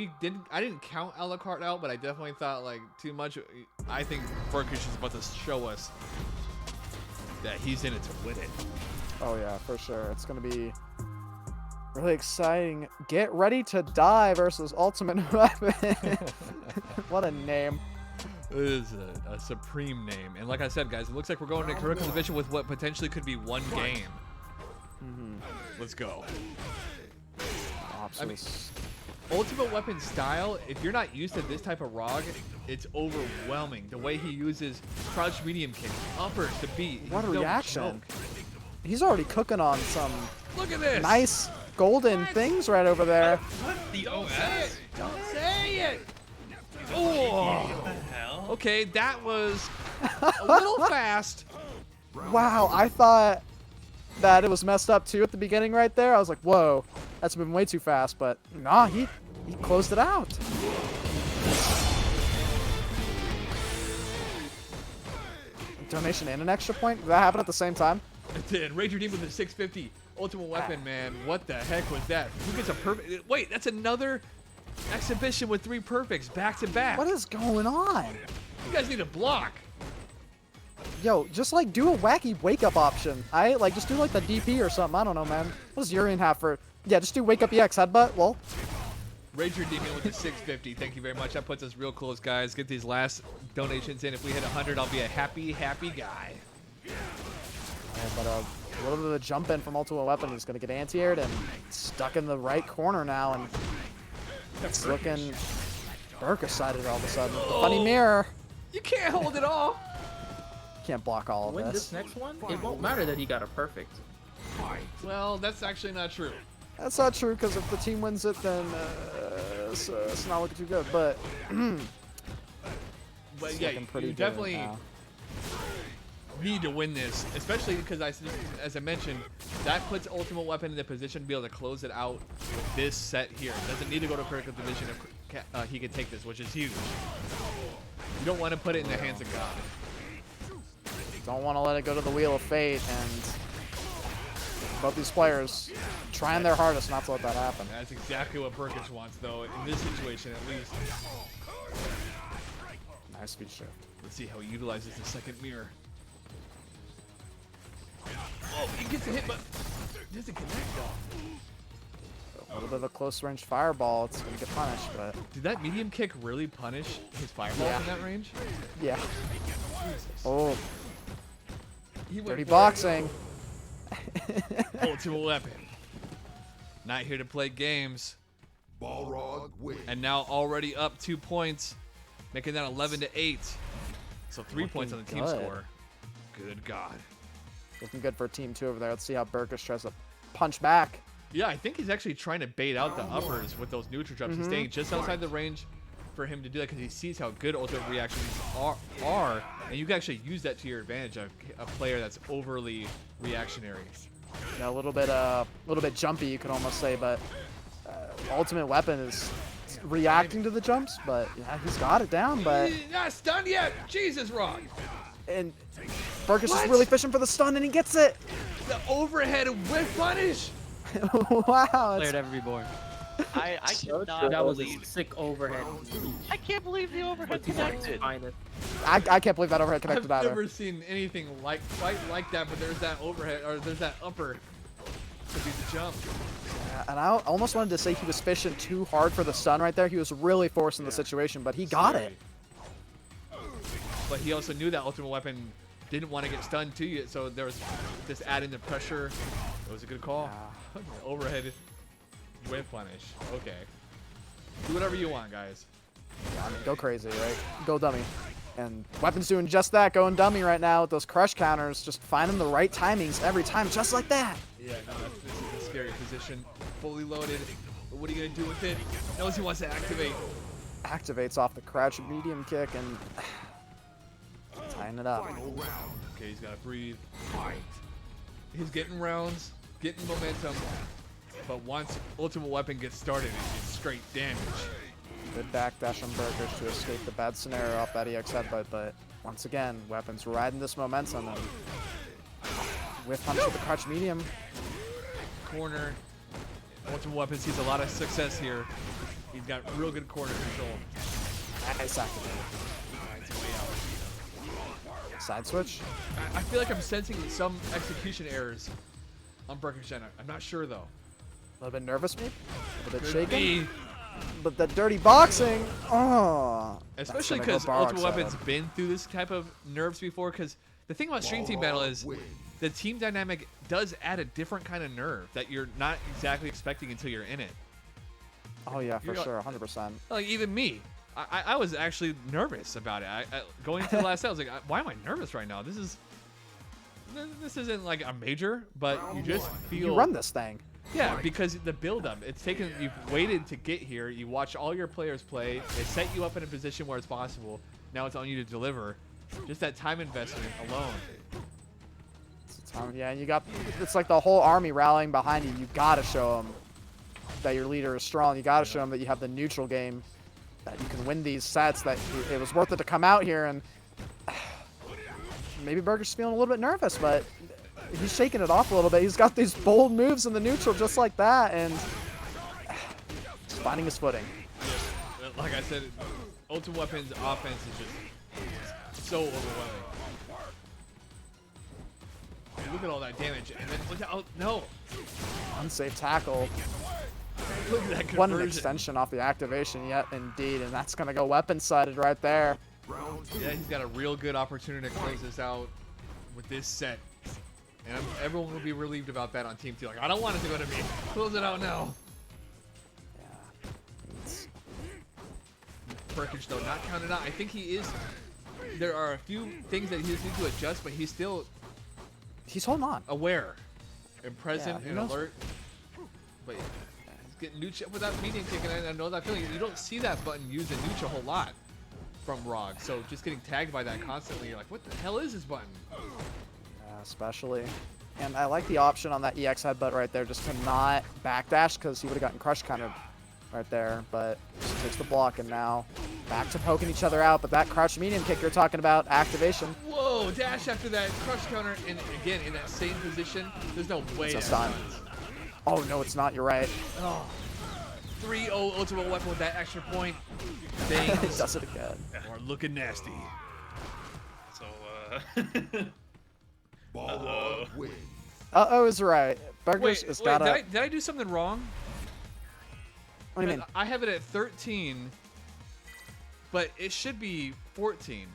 I didn't count Alucard out, but I definitely thought too much. I think Burkish is about to show us that he's in it to win it. Oh yeah, for sure. It's gonna be really exciting. Get ready to die versus Ultimate Weapon. What a name. It is a supreme name, and like I said, guys, it looks like we're going to critical division with what potentially could be one game. Let's go. I mean, Ultimate Weapon style, if you're not used to this type of ROG, it's overwhelming. The way he uses crouch medium kick, uppers to beat. What a reaction. He's already cooking on some Look at this. Nice golden things right over there. What the OS? Don't say it. Oh. What the hell? Okay, that was a little fast. Wow, I thought that it was messed up too at the beginning right there. I was like, whoa, that's been way too fast, but nah, he closed it out. Donation and an extra point? Did that happen at the same time? It did. Ranger Deep with a 650 Ultimate Weapon, man. What the heck was that? Who gets a perfect? Wait, that's another exhibition with 3 perfects back to back. What is going on? You guys need a block. Yo, just like do a wacky wake up option. Like just do like the DP or something. I don't know, man. What does Urian have for? Yeah, just do wake up EX headbutt. Lol. Ranger Demon with the 650. Thank you very much. That puts us real close, guys. Get these last donations in. If we hit 100, I'll be a happy, happy guy. Yeah, but a little bit of a jump in from Ultimate Weapon. He's gonna get anti-aired and stuck in the right corner now, and it's looking Burkish sided all of a sudden. The funny mirror. You can't hold it all. Can't block all of Win this. this next one, it won't matter that he got a perfect. Well, that's actually not true. That's not true, because if the team wins it, then it's not looking too good. But, but yeah, pretty you good definitely now. need to win this, especially because, as I mentioned, that puts Ultimate Weapon in the position to be able to close it out with this set here. It doesn't need to go to critical division if he can take this, which is huge. You don't want to put it in the hands of God. Don't want to let it go to the Wheel of Fate, and both these players trying their hardest not to let that happen. That's exactly what Burkish wants, though, in this situation at least. Nice speed shift. Let's see how he utilizes the second mirror. Oh, he gets a hit, but doesn't connect, though. A little bit of a close range fireball. It's going to get punished, but... Did that medium kick really punish his fireball in that range? Yeah. Jesus. Oh. He went Dirty for boxing. Ultimate Weapon. Not here to play games. Balrog wins. And now already up 2 points, making that 11-8. So 3 points on the team good. score. Good God. Looking good for Team 2 over there. Let's see how Burkish tries to punch back. Yeah, I think he's actually trying to bait out the uppers with those neutral jumps. He's staying just outside the range for him to do that because he sees how good ultimate reactions are, and you can actually use that to your advantage. A player that's overly reactionary. Yeah, a little bit jumpy, you could almost say, but Ultimate Weapon is reacting to the jumps, but yeah, he's got it down. But He's not stunned yet. Jesus, Rock. and Burkish is really fishing for the stun, and he gets it. The overhead whiff punish. Wow. Player to ever be born. I cannot That was a believe. sick overhead. I can't believe the overhead connected. I can't believe that overhead connected I've either. never seen anything quite like that, but there's that overhead, or there's that upper to be the jump. And I almost wanted to say he was fishing too hard for the stun right there. He was really forcing the situation, but he got it. But he also knew that Ultimate Weapon didn't want to get stunned to you, so there was just adding the pressure. It was a good call. Overhead whip punish. Okay. Do whatever you want, guys. Yeah, I mean, go crazy, right? Go dummy. And Weapon's doing just that, going dummy right now with those crush counters, just finding the right timings every time, just like that. Yeah, no, this is a scary position. Fully loaded. But what are you going to do with it? Knows he wants to activate. Activates off the crouch medium kick and tying it up. Okay, he's got to breathe. He's getting rounds, getting momentum. But once Ultimate Weapon gets started, it's straight damage. Good backdash on Burkish to escape the bad scenario off that EX headbutt, but once again, Weapon's riding this momentum and whiff punch with the crouch medium. Corner. Ultimate Weapon sees a lot of success here. He's got real good corner control. Nice activate. Alright, so way out. Side switch. I feel like I'm sensing some execution errors on Burkish. I'm not sure though. A little bit nervous, maybe? A little bit Could shaken. be. But that dirty boxing, oh. Especially because Ultimate Weapon's been through this type of nerves before. Because the thing about Stream Team Battle is the team dynamic does add a different kind of nerve that you're not exactly expecting until you're in it. Oh yeah, for sure, 100%. Like even me, I was actually nervous about it. Going into the last set, I was like, why am I nervous right now? This isn't like a major, but you just feel. You run this thing. Yeah, because the build-up, you've waited to get here. You watch all your players play. They set you up in a position where it's possible. Now it's on you to deliver. Just that time investment alone. Yeah, and it's like the whole army rallying behind you. You gotta show them that your leader is strong. You gotta show them that you have the neutral game, that you can win these sets, that it was worth it to come out here. And maybe Burkish is feeling a little bit nervous, but he's shaking it off a little bit. He's got these bold moves in the neutral just like that, and he's finding his footing. Like I said, Ultimate Weapon's offense is just so overwhelming. look at all that damage. And then, oh, no. Unsafe tackle. Look at that What an conversion. extension off the activation yet, indeed. And that's going to go weapon-sided right there. Yeah, he's got a real good opportunity to close this out with this set. And everyone will be relieved about that on Team 2. Like, I don't want it to go to me. Close it out now. Burkish, though, not counted out. I think he is. There are a few things that he needs to adjust, but he's still. He's holding on. Aware and present Yeah, and alert. But he's getting Nooch up with that medium kick, and I know that feeling. You don't see that button used in Nooch a whole lot from Rog. So just getting tagged by that constantly, you're like, what the hell is this button? Yeah, especially. And I like the option on that EX headbutt right there just to not backdash because he would have gotten crush countered right there. But just takes the block, and now back to poking each other out. But that crouch medium kick you're talking about, activation. Whoa, dash after that crush counter, and again, in that same position, there's no way. It's a that stun. stuns. Oh, no, it's not. You're right. Oh. 3-0 ultimate weapon with that extra point. Things Does it again. are looking nasty. So, Balrog wins. Uh-oh is right. Burkish Wait, has got a... did I do something wrong? What do you mean? I have it at 13, but it should be 14.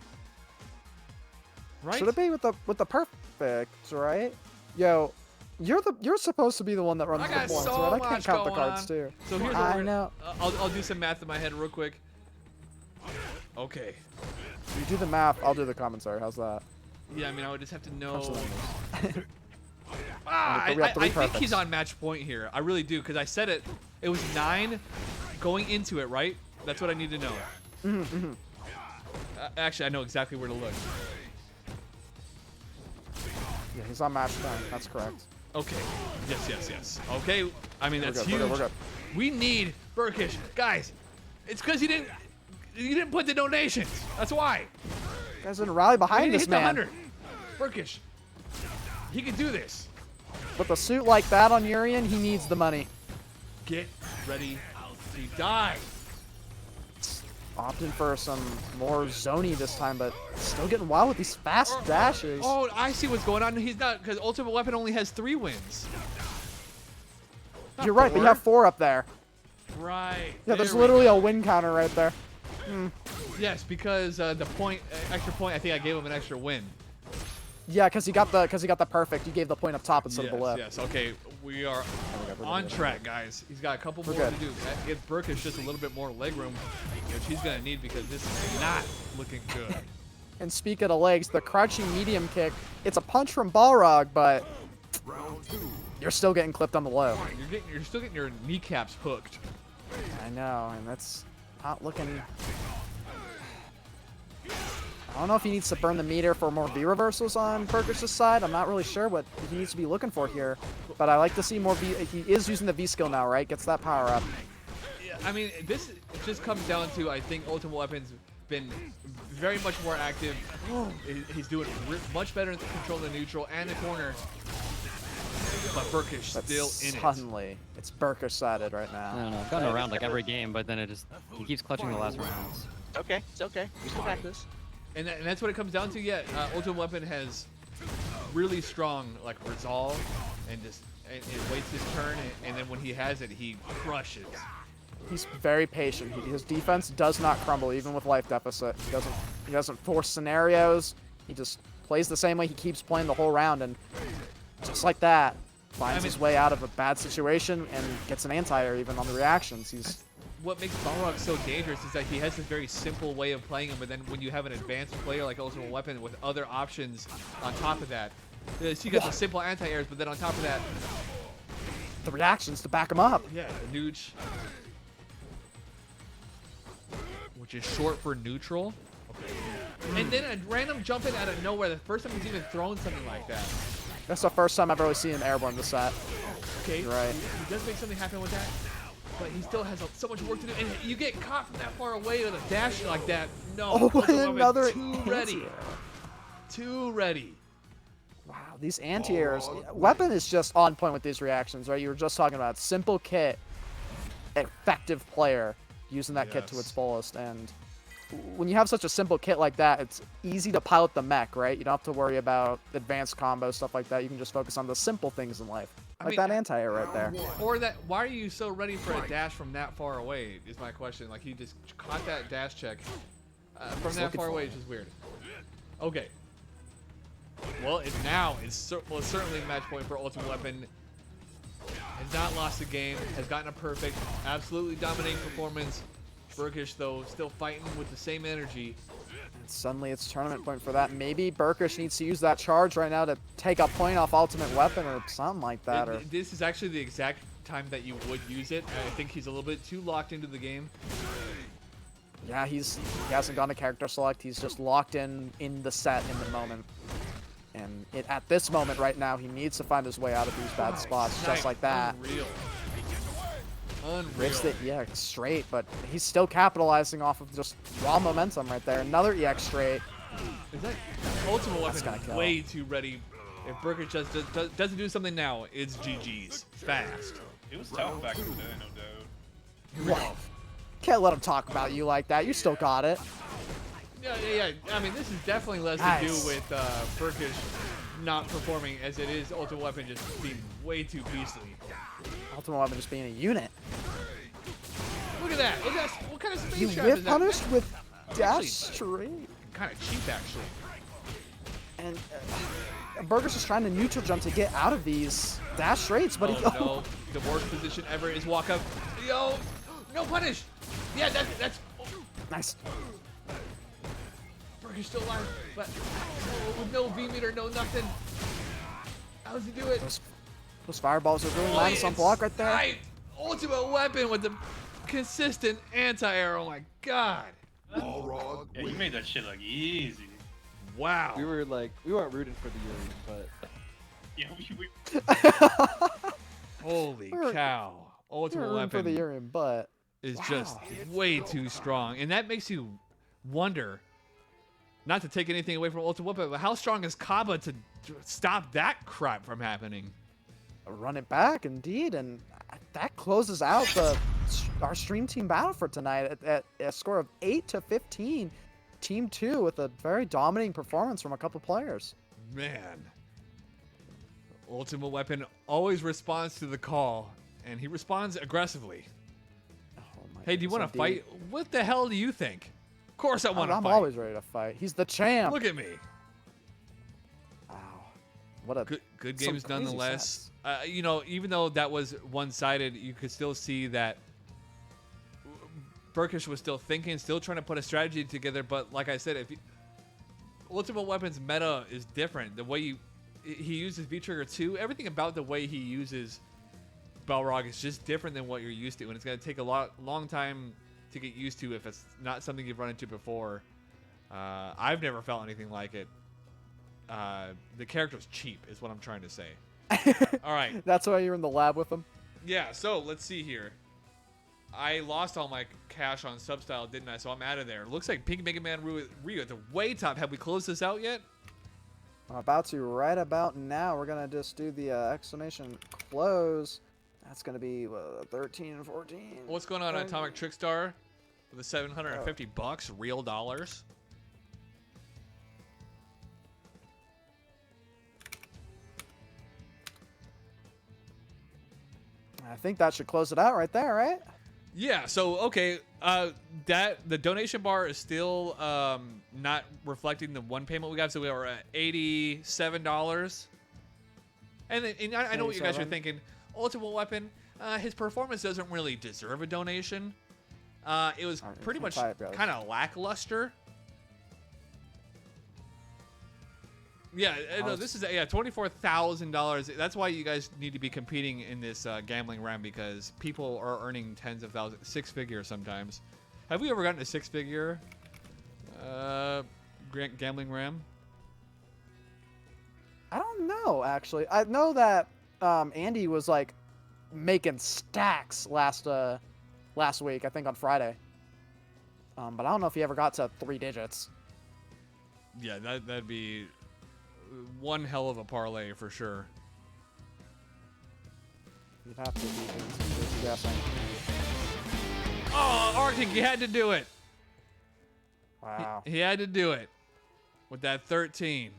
Right? Should it be with the perfect, right? Yo, you're supposed to be the one that runs I the got points, so right? I much can't count the going cards on. too. So here's what I know. I'll do some math in my head real quick. Okay. You do the math, I'll do the commentary. How's that? Yeah, I mean, I would just have to know. Punch the numbers. I We got three think he's perfects. on match point here. I really do, because I said it. It was 9 going into it, right? That's what I need to know. Actually, I know exactly where to look. Yeah, he's on match point. That's correct. Okay. Yes. Okay. I mean, that's We're huge. good, we're good. We need Burkish, guys. It's because you didn't put the donations. That's why. You guys didn't rally We behind need to this hit the man. 100. Burkish. He can do this. With a suit like that on Urian, he needs the money. Get ready to die. Opting for some more zony this time, but still getting wild with these fast dashes. Oh, I see what's going on. He's not, because Ultimate Weapon only has 3 wins. Not You're right, but you 4. have 4 up there. Right. Yeah, there's there we literally go. a win counter right there. Yes, because the point, extra point, I think I gave him an extra win. Yeah, because he got the perfect. You gave the point up top instead of below. Yes. Okay, we are we're on good. track, guys. He's got a couple more We're to do. That gives Burkish just a little bit more leg room, which he's gonna need because this is not looking good. And speaking of legs, the crouching medium kick, it's a punch from Balrog, but you're still getting clipped on the low. You're still getting your kneecaps hooked. I know, and that's not looking... I don't know if he needs to burn the meter for more V reversals on Burkish's side. I'm not really sure what he needs to be looking for here, but I like to see more V. He is using the V skill now, right? Gets that power up. Yeah, I mean, this just comes down to, I think Ultimate Weapon's been very much more active. He's doing much better in controlling the neutral and the corner. But Burkish But still in it. suddenly, it's Burkish-sided right I now. don't know. I've gotten around like every game, but then he keeps clutching the last rounds. Okay, it's okay. We still got this. And that's what it comes down to. Yeah, Ultimate Weapon has really strong like resolve, and just and waits his turn, and then when he has it, he crushes. He's very patient. His defense does not crumble even with life deficit. He doesn't force scenarios. He just plays the same way he keeps playing the whole round, and just like that, finds his way out of a bad situation and gets an anti-air even on the reactions. What makes Balrog so dangerous is that he has this very simple way of playing him, but then when you have an advanced player like Ultimate Weapon with other options on top of that, so you got the simple anti-airs, but then on top of that, the reactions to back him up. yeah, the nooch, which is short for neutral. Okay. And then a random jump in out of nowhere, the first time he's even thrown something like that. That's the first time I've really seen him airborne this set. Okay, You're right. He does make something happen with that, but he still has so much work to do. And you get caught from that far away with a dash like that. No, Oh, Ultimate Weapon, another too ready. anti-air. Too ready. Wow, these anti-airs. Weapon is just on point with these reactions, right? You were just talking about simple kit, effective player using that kit to its fullest, and when you have such a simple kit like that, it's easy to pilot the mech, right? You don't have to worry about advanced combos, stuff like that. You can just focus on the simple things in life. Like that anti-air right there. Or that, why are you so ready for a dash from that far away is my question. Like, he just caught that dash check from that far away. It's just weird. Okay. Well, it's certainly a match point for Ultimate Weapon. Has not lost a game, has gotten a perfect, absolutely dominating performance. Burkish, though, still fighting with the same energy. And suddenly it's tournament point for that. Maybe Burkish needs to use that charge right now to take a point off Ultimate Weapon or something like that. Or this is actually the exact time that you would use it. I think he's a little bit too locked into the game. Yeah, he hasn't gone to character select. He's just locked in the set in the moment. And at this moment right now, he needs to find his way out of these bad spots, just like that. Unreal. Rips the EX straight, but he's still capitalizing off of just raw momentum right there. Another EX straight. Is that Ultimate Weapon way too ready? If Burkish just doesn't do something now, it's GG's. Fast. It was tough back in the day, no doubt. Wow. Can't let him talk about you like that. You still got it. Yeah. I mean, this is definitely less to do with Burkish not performing as it is Ultimate Weapon just being way too beastly. Ultimate Weapon just being a unit. Look at that. What kind of space You trap whip is that? punished with dash Actually, straight. Kind of cheap, actually. And Burkish is trying to neutral jump to get out of these dash straights, but he no. The worst position ever is walk up. Yo, no punish. Yeah, that's nice. Burkish still alive, but with no V meter, no nothing. How does he do it? Those fireballs are really nice on block right there. Right. Ultimate Weapon with the consistent anti-air. Oh my god. Balrog Yeah, you made that shit look easy. Wow. We weren't rooting for the Yuri, but Yeah, holy cow. Ultimate Weapon for the Weapon Urian, but is just way too strong. And that makes you wonder, not to take anything away from Ultimate Weapon, but how strong is Kaba to stop that crap from happening? run it back indeed, and that closes out our stream team battle for tonight at a score of 8-15. Team 2 with a very dominating performance from a couple players. Man, Ultimate Weapon always responds to the call, and he responds aggressively. Oh my Hey, do you want to indeed. fight? What the hell do you think? Of course I want to fight. I'm always ready to fight. He's the champ. Look at me. Wow. What a good games nonetheless. You know, even though that was one-sided, you could still see that Burkish was still thinking, still trying to put a strategy together. But like I said, Ultimate Weapon's meta is different. The way he uses V-Trigger 2, everything about the way he uses Balrog is just different than what you're used to, and it's going to take a long time to get used to if it's not something you've run into before. I've never felt anything like it. The character's cheap, is what I'm trying to say. All right. That's why you're in the lab with him? Yeah, so let's see here. I lost all my cash on Substylee, didn't I? So I'm out of there. Looks like Pink Mega Man Rio at the way top. Have we closed this out yet? I'm about to right about now. We're going to just do the exclamation close. That's going to be 13 and 14. What's going on, Atomic Trickstar? With the 750 bucks, real dollars. I think that should close it out right there, right? Yeah, so okay, the donation bar is still not reflecting the one payment we got, so we are at $87. And I know what you guys are thinking. Ultimate Weapon, his performance doesn't really deserve a donation. It was pretty much kind of lackluster. Yeah, no, this is $24,000. That's why you guys need to be competing in this gambling round, because people are earning tens of thousands, six-figure sometimes. Have we ever gotten a six-figure gambling round? I don't know, actually. I know that Andy was like making stacks last week, I think on Friday. But I don't know if he ever got to 3 digits. Yeah, that'd be one hell of a parlay for sure. You'd have to be guessing. Oh, Arctic, you had to do it. Wow. He had to do it with that 13.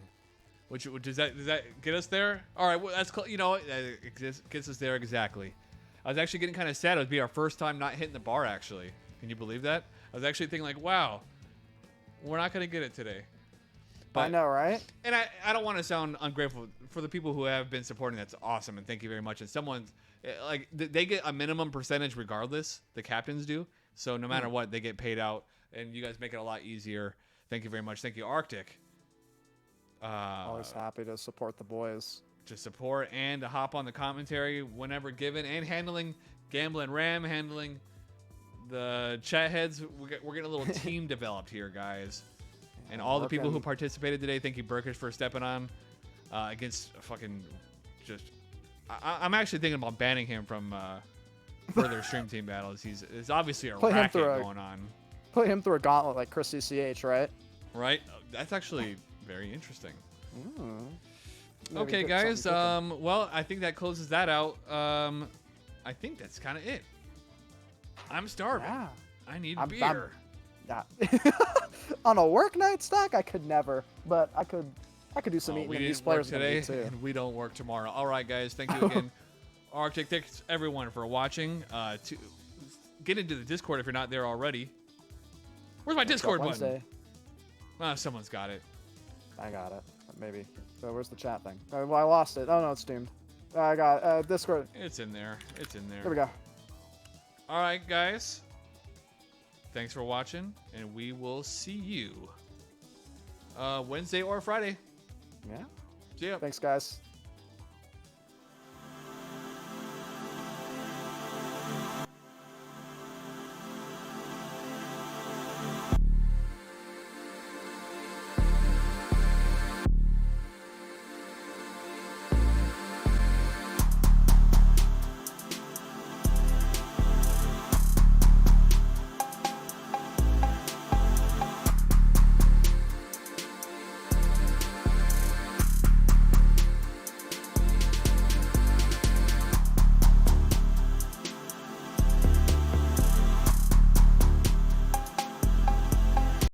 Which does that get us there? All right, well, that's you know what, it gets us there exactly. I was actually getting kind of sad. It would be our first time not hitting the bar. Actually, can you believe that? I was actually thinking like, wow, we're not gonna get it today. But, I know, right? And I don't want to sound ungrateful for the people who have been supporting. That's awesome, and thank you very much. And someone's like they get a minimum percentage regardless. The captains do. So no matter what, they get paid out, and you guys make it a lot easier. Thank you very much. Thank you, Arctic. Always happy to support the boys. To support and to hop on the commentary whenever given, and handling Gambling Ram, handling the chat heads. We're getting a little team developed here, guys. And all the people who participated today, thank you, Burkish, for stepping on against fucking just. I'm actually thinking about banning him from further stream team battles. It's obviously a racket going on. Put him through a gauntlet like Chris CCH, right? Right. That's actually very interesting. Maybe Okay, get guys. something Well, I think that closes that out. I think that's kind of it. I'm starving. Yeah. I need beer. On a work night stack, I could never, but I could do some eating. We And these didn't work players today, too. and we don't work tomorrow. All right, guys. Thank you again, Arctic. Thanks everyone for watching. To get into the Discord if you're not there already. Where's my Discord button? Someone's got it. I got it. Maybe. So where's the chat thing? Well, I lost it. Oh no, it's doomed. I got Discord. It's in there. It's in there. Here we go. All right, guys. Thanks for watching, and we will see you Wednesday or Friday. Yeah. See ya. Thanks, guys.